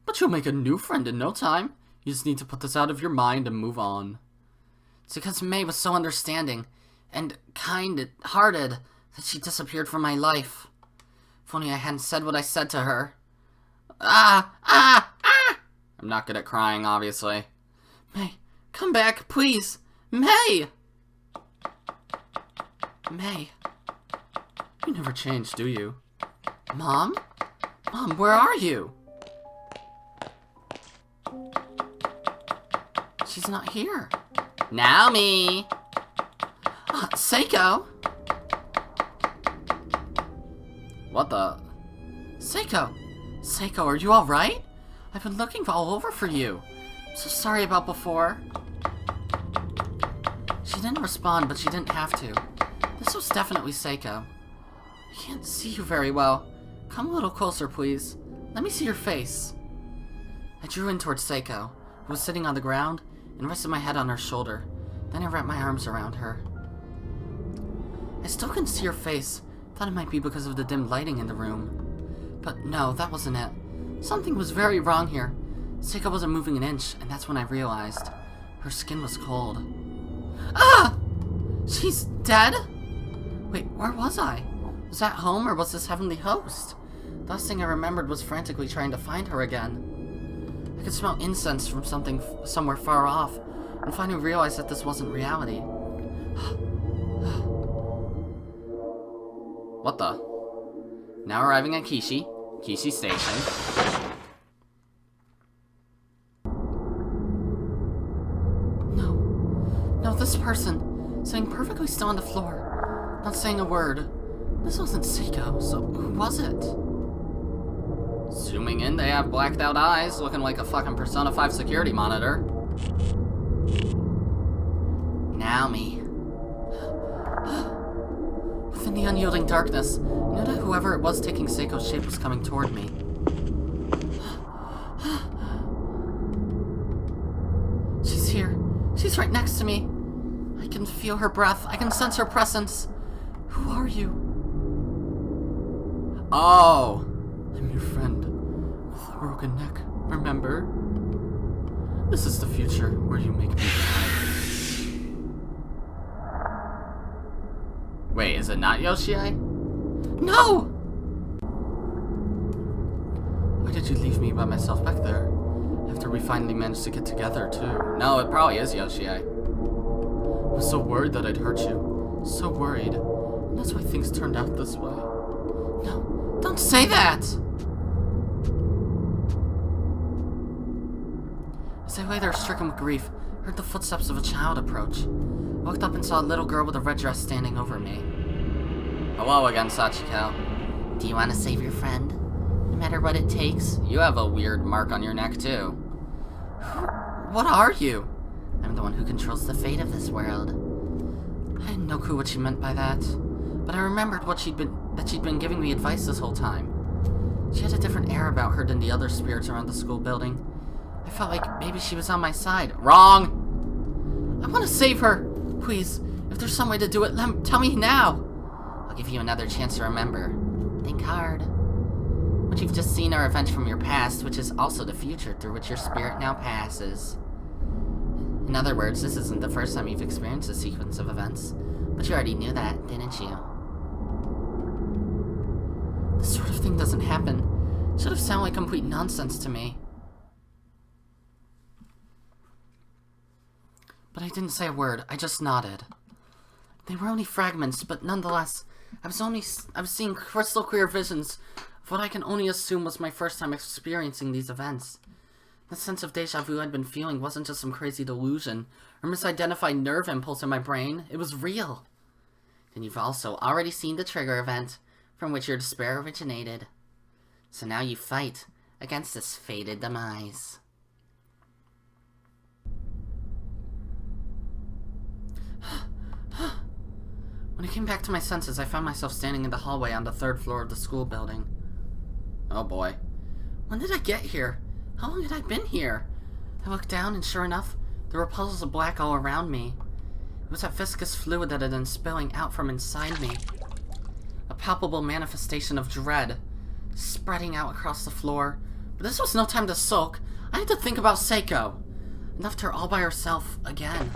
Speaker 1: But you'll make a new friend in no time. You just need to put this out of your mind and move on.
Speaker 2: It's because May was so understanding and kind-hearted that she disappeared from my life. If only I hadn't said what I said to her.
Speaker 1: I'm not good at crying, obviously.
Speaker 2: May, come back, please. May! May.
Speaker 1: You never change, do you?
Speaker 2: Mom? Mom, where are you? She's not here.
Speaker 1: Naomi!
Speaker 2: Seiko!
Speaker 1: What the?
Speaker 2: Seiko! Seiko, are you alright? I've been looking all over for you. I'm so sorry about before. She didn't respond, but she didn't have to. This was definitely Seiko. I can't see you very well. Come a little closer, please. Let me see your face. I drew in towards Seiko, who was sitting on the ground, and rested my head on her shoulder. Then I wrapped my arms around her. I still couldn't see her face. Thought it might be because of the dim lighting in the room. But no, that wasn't it. Something was very wrong here. Seiko wasn't moving an inch, and that's when I realized. Her skin was cold. Ah! She's dead? Wait, where was I? Was that home, or was this Heavenly Host? The last thing I remembered was frantically trying to find her again. I could smell incense from somewhere far off, and finally realized that this wasn't reality.
Speaker 1: What the? Now arriving at Kishi Station.
Speaker 2: No, this person, sitting perfectly still on the floor, not saying a word. This wasn't Seiko, so who was it?
Speaker 1: Zooming in, they have blacked out eyes, looking like a fucking Persona 5 security monitor.
Speaker 2: Naomi. Within the unyielding darkness, I knew that whoever it was taking Seiko's shape was coming toward me. She's here. She's right next to me. I can feel her breath. I can sense her presence. Who are you?
Speaker 1: Oh!
Speaker 2: I'm your friend with a broken neck, remember? This is the future where you make me die.
Speaker 1: Wait, is it not Yoshie?
Speaker 2: No! Why did you leave me by myself back there? After we finally managed to get together, too.
Speaker 1: No, it probably is Yoshie.
Speaker 2: I was so worried that I'd hurt you. So worried. And that's why things turned out this way. No, don't say that! As I lay there stricken with grief, I heard the footsteps of a child approach. I looked up and saw a little girl with a red dress standing over me.
Speaker 1: Hello again, Sachiko.
Speaker 2: Do you want to save your friend? No matter what it takes?
Speaker 1: You have a weird mark on your neck, too.
Speaker 2: What are you? I'm the one who controls the fate of this world. I had no clue what she meant by that, but I remembered that she'd been giving me advice this whole time. She had a different air about her than the other spirits around the school building. I felt like maybe she was on my side.
Speaker 1: Wrong!
Speaker 2: I want to save her! Please, if there's some way to do it, tell me now! I'll give you another chance to remember. Think hard. What you've just seen are events from your past, which is also the future through which your spirit now passes. In other words, this isn't the first time you've experienced a sequence of events, but you already knew that, didn't you? This sort of thing doesn't happen. It should have sounded like complete nonsense to me. But I didn't say a word, I just nodded. They were only fragments, but nonetheless, I was seeing crystal clear visions of what I can only assume was my first time experiencing these events. The sense of deja vu I'd been feeling wasn't just some crazy delusion or misidentified nerve impulse in my brain, it was real. And you've also already seen the trigger event from which your despair originated. So now you fight against this fated demise. When I came back to my senses, I found myself standing in the hallway on the 3rd floor of the school building.
Speaker 1: Oh boy.
Speaker 2: When did I get here? How long had I been here? I looked down and sure enough, there were puddles of black all around me. It was that viscous fluid that had been spilling out from inside me. A palpable manifestation of dread, spreading out across the floor. But this was no time to sulk. I had to think about Seiko. I left her all by herself again.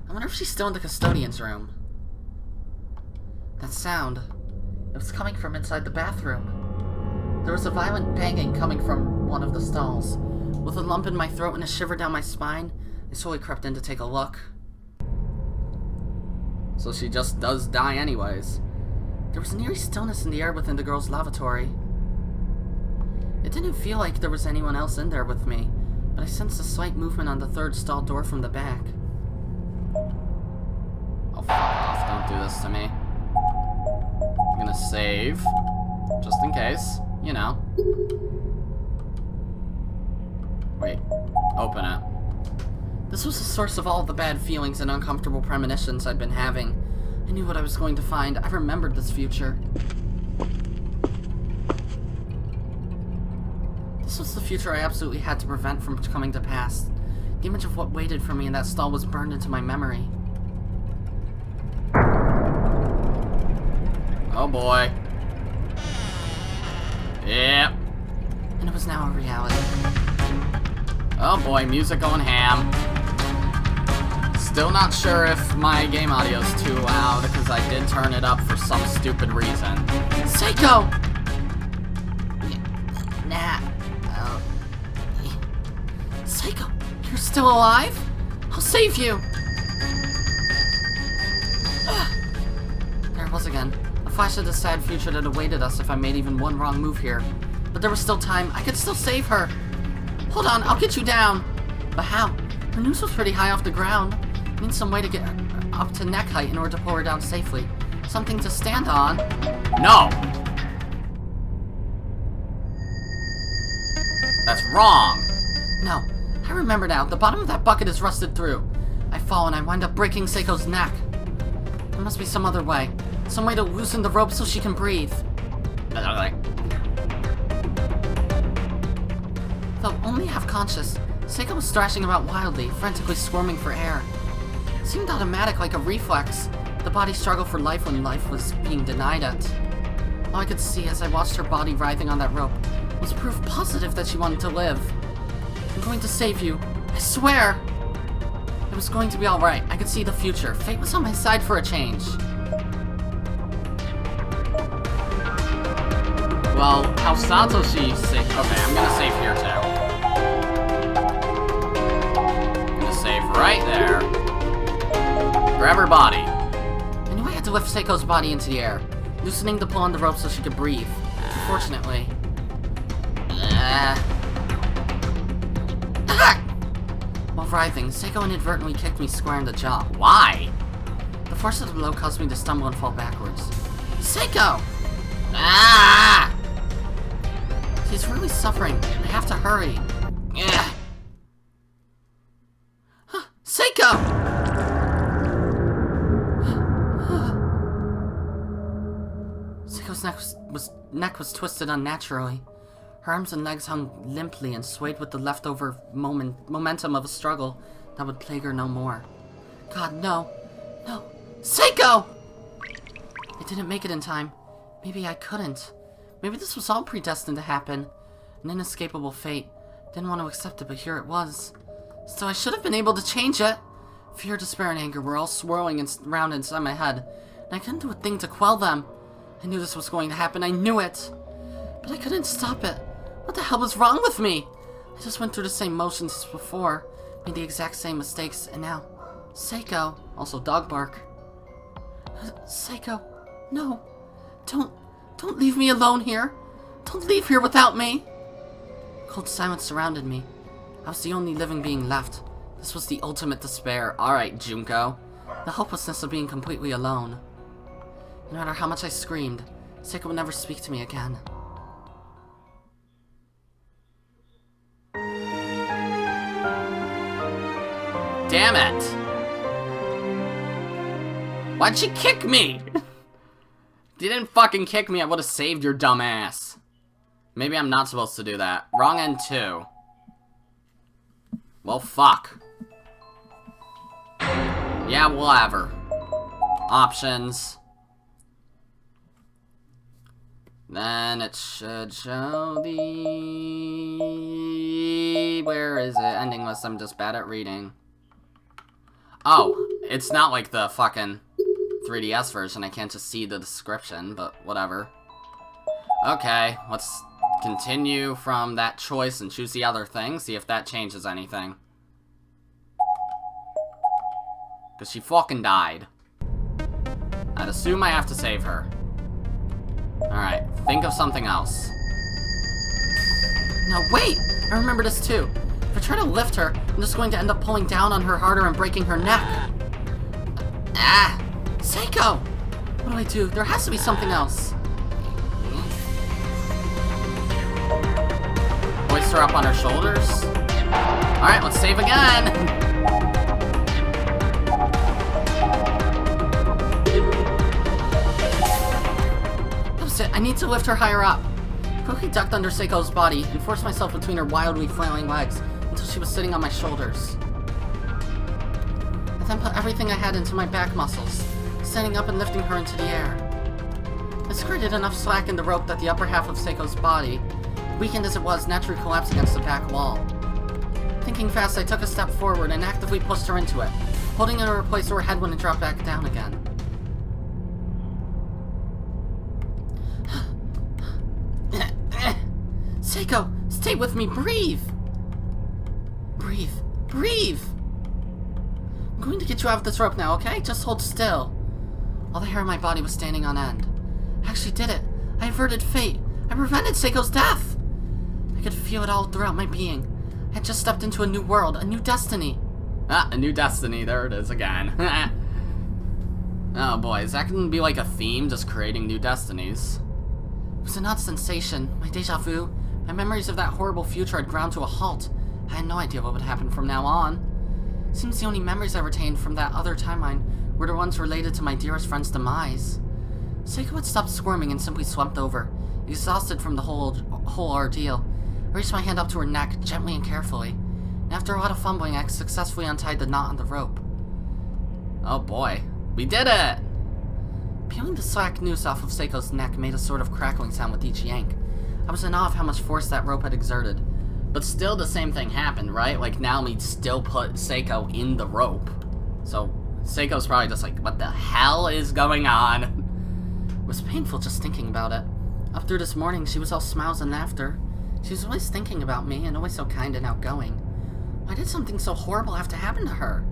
Speaker 2: I wonder if she's still in the custodian's room. That sound, it was coming from inside the bathroom. There was a violent banging coming from one of the stalls. With a lump in my throat and a shiver down my spine, I slowly crept in to take a look.
Speaker 1: So she just does die anyways.
Speaker 2: There was an eerie stillness in the air within the girl's lavatory. It didn't feel like there was anyone else in there with me, but I sensed a slight movement on the 3rd stall door from the back.
Speaker 1: Oh, fuck off. Don't do this to me. I'm gonna save. Just in case. You know. Wait. Open it.
Speaker 2: This was the source of all the bad feelings and uncomfortable premonitions I'd been having. I knew what I was going to find. I remembered this future. This This was the future I absolutely had to prevent from coming to pass. The image of what waited for me in that stall was burned into my memory.
Speaker 1: Oh boy. Yep.
Speaker 2: And it was now a reality.
Speaker 1: Oh boy, music going ham. Still not sure if my game audio is too loud, because I did turn it up for some stupid reason.
Speaker 2: Seiko! Nah. Oh. Seiko, you're still alive? I'll save you! There it was again. A flash of the sad future that awaited us if I made even one wrong move here. But there was still time. I could still save her. Hold on, I'll get you down. But how? Her noose was pretty high off the ground. I need some way to get her up to neck height in order to pull her down safely. Something to stand on.
Speaker 1: No! That's wrong.
Speaker 2: No. I remember now. The bottom of that bucket is rusted through. I fall and I wind up breaking Seiko's neck. There must be some other way. Some way to loosen the rope so she can breathe. Though only half conscious, Seiko was thrashing about wildly, frantically squirming for air. It seemed automatic, like a reflex. The body struggled for life when life was being denied it. All I could see as I watched her body writhing on that rope was proof positive that she wanted to live. I'm going to save you. I swear! It was going to be alright. I could see the future. Fate was on my side for a change.
Speaker 1: Well, how Satoshi safe? Okay, I'm gonna save here too. I'm gonna save right there. Grab her body.
Speaker 2: I knew I had to lift Seiko's body into the air, loosening the pull on the rope so she could breathe. Unfortunately. While writhing, Seiko inadvertently kicked me square in the jaw.
Speaker 1: Why?
Speaker 2: The force of the blow caused me to stumble and fall backwards. Seiko!
Speaker 1: Ah!
Speaker 2: She's really suffering. I have to hurry.
Speaker 1: Yeah.
Speaker 2: Seiko! Seiko's neck was twisted unnaturally. Her arms and legs hung limply and swayed with the leftover momentum of a struggle that would plague her no more. God, no. No. Seiko! I didn't make it in time. Maybe I couldn't. Maybe this was all predestined to happen. An inescapable fate. Didn't want to accept it, but here it was. So I should have been able to change it. Fear, despair, and anger were all swirling around inside my head, and I couldn't do a thing to quell them. I knew this was going to happen. I knew it. But I couldn't stop it. What the hell was wrong with me? I just went through the same motions as before, made the exact same mistakes, and now... Seiko. Also dog bark. Seiko. No. Don't leave me alone here. Don't leave here without me. Cold silence surrounded me. I was the only living being left. This was the ultimate despair. Alright, Junko. The hopelessness of being completely alone. No matter how much I screamed, Seiko would never speak to me again.
Speaker 1: Damn it! Why'd she kick me? If you didn't fucking kick me, I would've saved your dumb ass. Maybe I'm not supposed to do that. Wrong end too. Well, fuck. Yeah, whatever. Options. Then it should show the... Where is it? Ending list. I'm just bad at reading. Oh, it's not like the fucking 3DS version. I can't just see the description, but whatever. Okay, let's continue from that choice and choose the other thing. See if that changes anything. Because she fucking died. I'd assume I have to save her. Alright, think of something else.
Speaker 2: No, wait! I remember this too. If I try to lift her, I'm just going to end up pulling down on her harder and breaking her neck. Ah! Seiko! What do I do? There has to be something else.
Speaker 1: Hoist her up on her shoulders. Alright, let's save again!
Speaker 2: That was it. I need to lift her higher up. quickly ducked under Seiko's body and forced myself between her wildly flailing legs until she was sitting on my shoulders. I then put everything I had into my back muscles, standing up and lifting her into the air. I squirted enough slack in the rope that the upper half of Seiko's body, weakened as it was, naturally collapsed against the back wall. Thinking fast, I took a step forward and actively pushed her into it, holding her to a place where her head wouldn't drop back down again. Seiko, stay with me, breathe! Breathe, breathe! I'm going to get you out of this rope now, okay? Just hold still. All the hair on my body was standing on end. I actually did it. I averted fate. I prevented Seiko's death! I could feel it all throughout my being. I had just stepped into a new world, a new destiny.
Speaker 1: Ah, a new destiny. There it is again. Oh boy, is that going to be like a theme, just creating new destinies?
Speaker 2: It was an odd sensation. My deja vu, my memories of that horrible future had ground to a halt. I had no idea what would happen from now on. Seems the only memories I retained from that other timeline were the ones related to my dearest friend's demise. Seiko had stopped squirming and simply slumped over, exhausted from the whole ordeal. I reached my hand up to her neck, gently and carefully, and after a lot of fumbling, I successfully untied the knot on the rope.
Speaker 1: Oh boy, we did it!
Speaker 2: Peeling the slack noose off of Seiko's neck made a sort of crackling sound with each yank. I was in awe of how much force that rope had exerted.
Speaker 1: But still the same thing happened, right? Like, Naomi still put Seiko in the rope. So, Seiko's probably just like, what the hell is going on?
Speaker 2: It was painful just thinking about it. Up through this morning, she was all smiles and laughter. She was always thinking about me, and always so kind and outgoing. Why did something so horrible have to happen to her?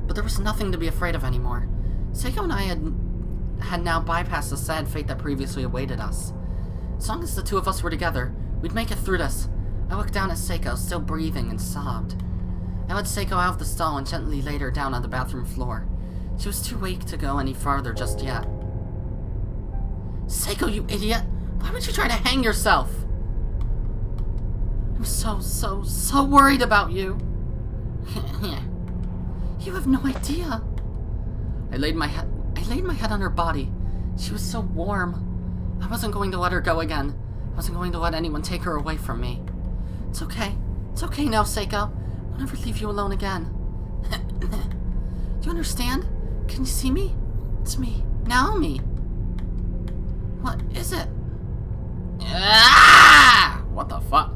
Speaker 2: But there was nothing to be afraid of anymore. Seiko and I had now bypassed the sad fate that previously awaited us. As long as the two of us were together, we'd make it through this. I looked down at Seiko, still breathing, and sobbed. I led Seiko out of the stall and gently laid her down on the bathroom floor. She was too weak to go any farther just yet. Seiko, you idiot! Why would you try to hang yourself? I'm so worried about you. You have no idea. I laid my head on her body. She was so warm. I wasn't going to let her go again. I wasn't going to let anyone take her away from me. It's okay. It's okay now, Seiko. I'll never leave you alone again. Do you understand? Can you see me? It's me, Naomi. What is it?
Speaker 1: Ah! What the fuck?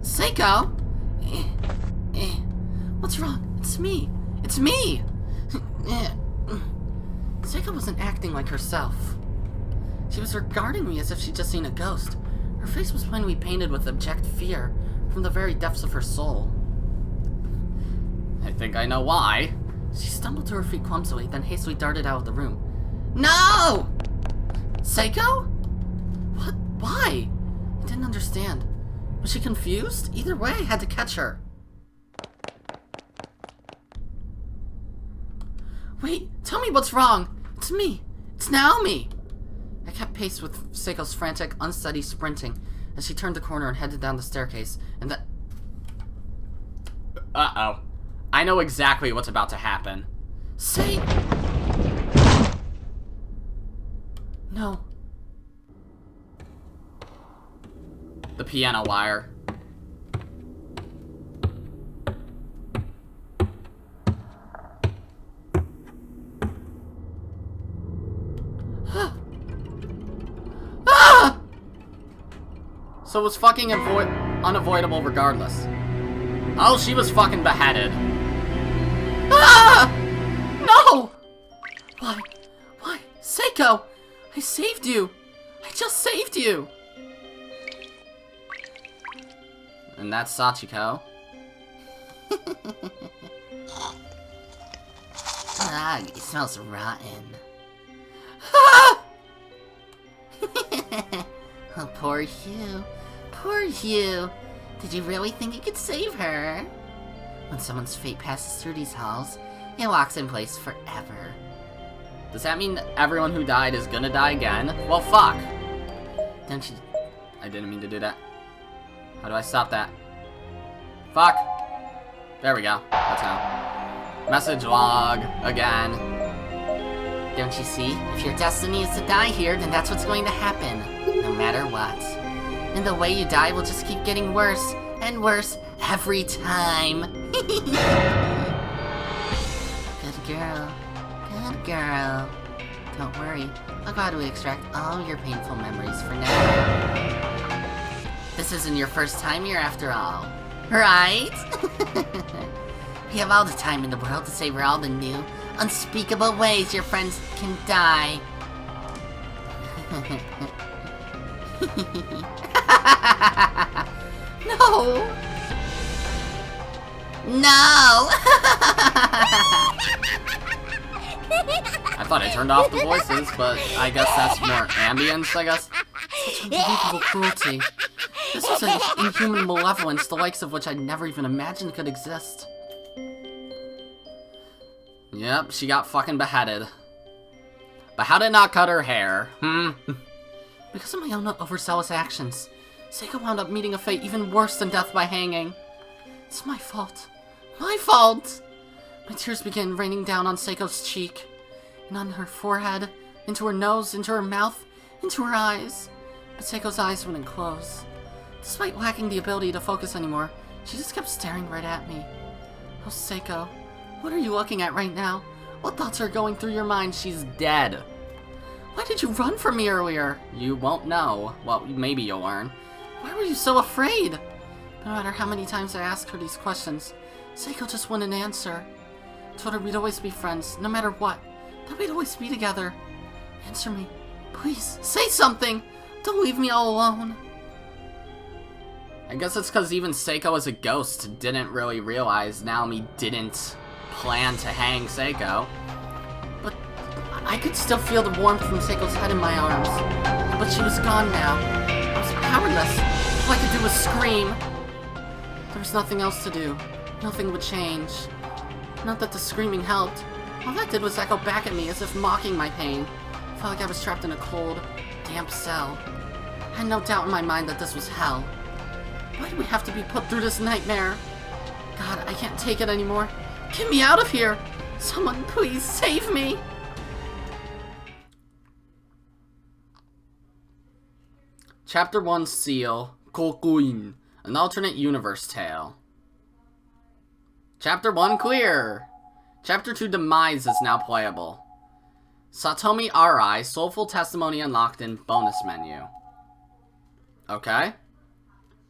Speaker 2: Seiko? What's wrong? It's me. It's me! Seiko wasn't acting like herself. She was regarding me as if she'd just seen a ghost. Her face was plainly painted with abject fear from the very depths of her soul.
Speaker 1: I think I know why.
Speaker 2: She stumbled to her feet clumsily, then hastily darted out of the room. No! Seiko? What? Why? I didn't understand. Was she confused? Either way, I had to catch her. Wait, tell me what's wrong. It's me. It's Naomi. I kept pace with Seiko's frantic, unsteady sprinting as she turned the corner and headed down the staircase, and then...
Speaker 1: Uh-oh. I know exactly what's about to happen.
Speaker 2: Say... No.
Speaker 1: The piano wire.
Speaker 2: Ah!
Speaker 1: So it was fucking unavoidable regardless. Oh, she was fucking beheaded.
Speaker 2: Ah! No! Why? Why? Seiko! I saved you! I just saved you!
Speaker 1: And that's Sachiko.
Speaker 2: Ah, it smells rotten. Ah! Oh, poor Hugh. Poor Hugh. Did you really think you could save her? When someone's fate passes through these halls, it locks in place forever.
Speaker 1: Does that mean everyone who died is gonna die again? Well, fuck.
Speaker 2: Don't you...
Speaker 1: I didn't mean to do that. How do I stop that? Fuck. There we go. That's how. Message log. Again.
Speaker 2: Don't you see? If your destiny is to die here, then that's what's going to happen. no matter what. And the way you die will just keep getting worse and worse every time. Good girl. Good girl. Don't worry, I'll go to extract all your painful memories for now. This isn't your first time here after all, right? We have all the time in the world to savor all the new, unspeakable ways your friends can die. No! No!
Speaker 1: I thought I turned off the voices, but I guess that's more ambience, I guess.
Speaker 2: Such unbelievable cruelty. This was an inhuman malevolence, the likes of which I'd never even imagined could exist.
Speaker 1: Yep, she got fucking beheaded. But how did it not cut her hair?
Speaker 2: Because of my own overzealous actions, Seiko wound up meeting a fate even worse than death by hanging. It's my fault. My fault! My tears began raining down on Seiko's cheek, and on her forehead, into her nose, into her mouth, into her eyes. But Seiko's eyes wouldn't close. Despite lacking the ability to focus anymore, she just kept staring right at me. Oh, Seiko, what are you looking at right now? What thoughts are going through your mind?
Speaker 1: She's dead.
Speaker 2: Why did you run from me earlier?
Speaker 1: You won't know. Well, maybe you'll learn.
Speaker 2: Why were you so afraid? No matter how many times I asked her these questions, Seiko just wouldn't answer. I told her we'd always be friends, no matter what. That we'd always be together. Answer me. Please, say something! Don't leave me all alone.
Speaker 1: I guess it's because even Seiko as a ghost didn't really realize Naomi didn't plan to hang Seiko.
Speaker 2: But I could still feel the warmth from Seiko's head in my arms. But she was gone now. I was powerless. All I could do was scream. There was nothing else to do. Nothing would change. Not that the screaming helped. All that did was echo back at me as if mocking my pain. I felt like I was trapped in a cold, damp cell. I had no doubt in my mind that this was hell. Why do we have to be put through this nightmare? God, I can't take it anymore. Get me out of here! Someone, please save me!
Speaker 1: Chapter 1 Seal, Kokuin, an alternate universe tale. Chapter 1 clear! Chapter 2 Demise is now playable. Satomi Arai, Soulful Testimony unlocked in bonus menu. Okay.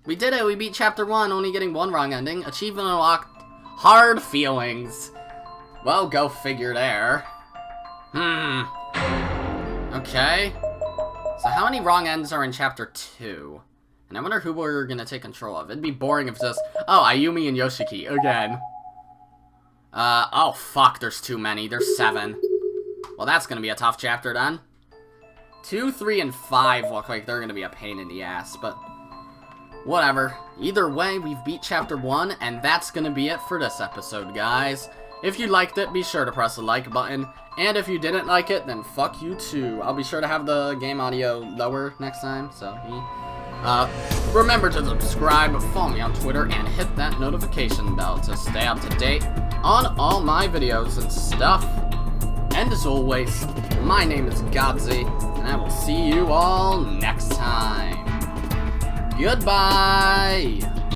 Speaker 1: We did it, we beat Chapter 1, only getting one wrong ending. Achievement unlocked, Hard Feelings. Well, go figure there. Okay. So how many wrong ends are in Chapter 2? And I wonder who we're gonna take control of. It'd be boring if just... Oh, Ayumi and Yoshiki, again. Oh fuck, there's too many. There's 7. Well, that's gonna be a tough chapter then. 2, 3, and 5 look like they're gonna be a pain in the ass, but... whatever. Either way, we've beat Chapter 1, and that's gonna be it for this episode, guys. If you liked it, be sure to press the like button. And if you didn't like it, then fuck you too. I'll be sure to have the game audio lower next time, so... remember to subscribe, follow me on Twitter, and hit that notification bell to stay up to date on all my videos and stuff. And as always, my name is Godzi, and I will see you all next time. Goodbye!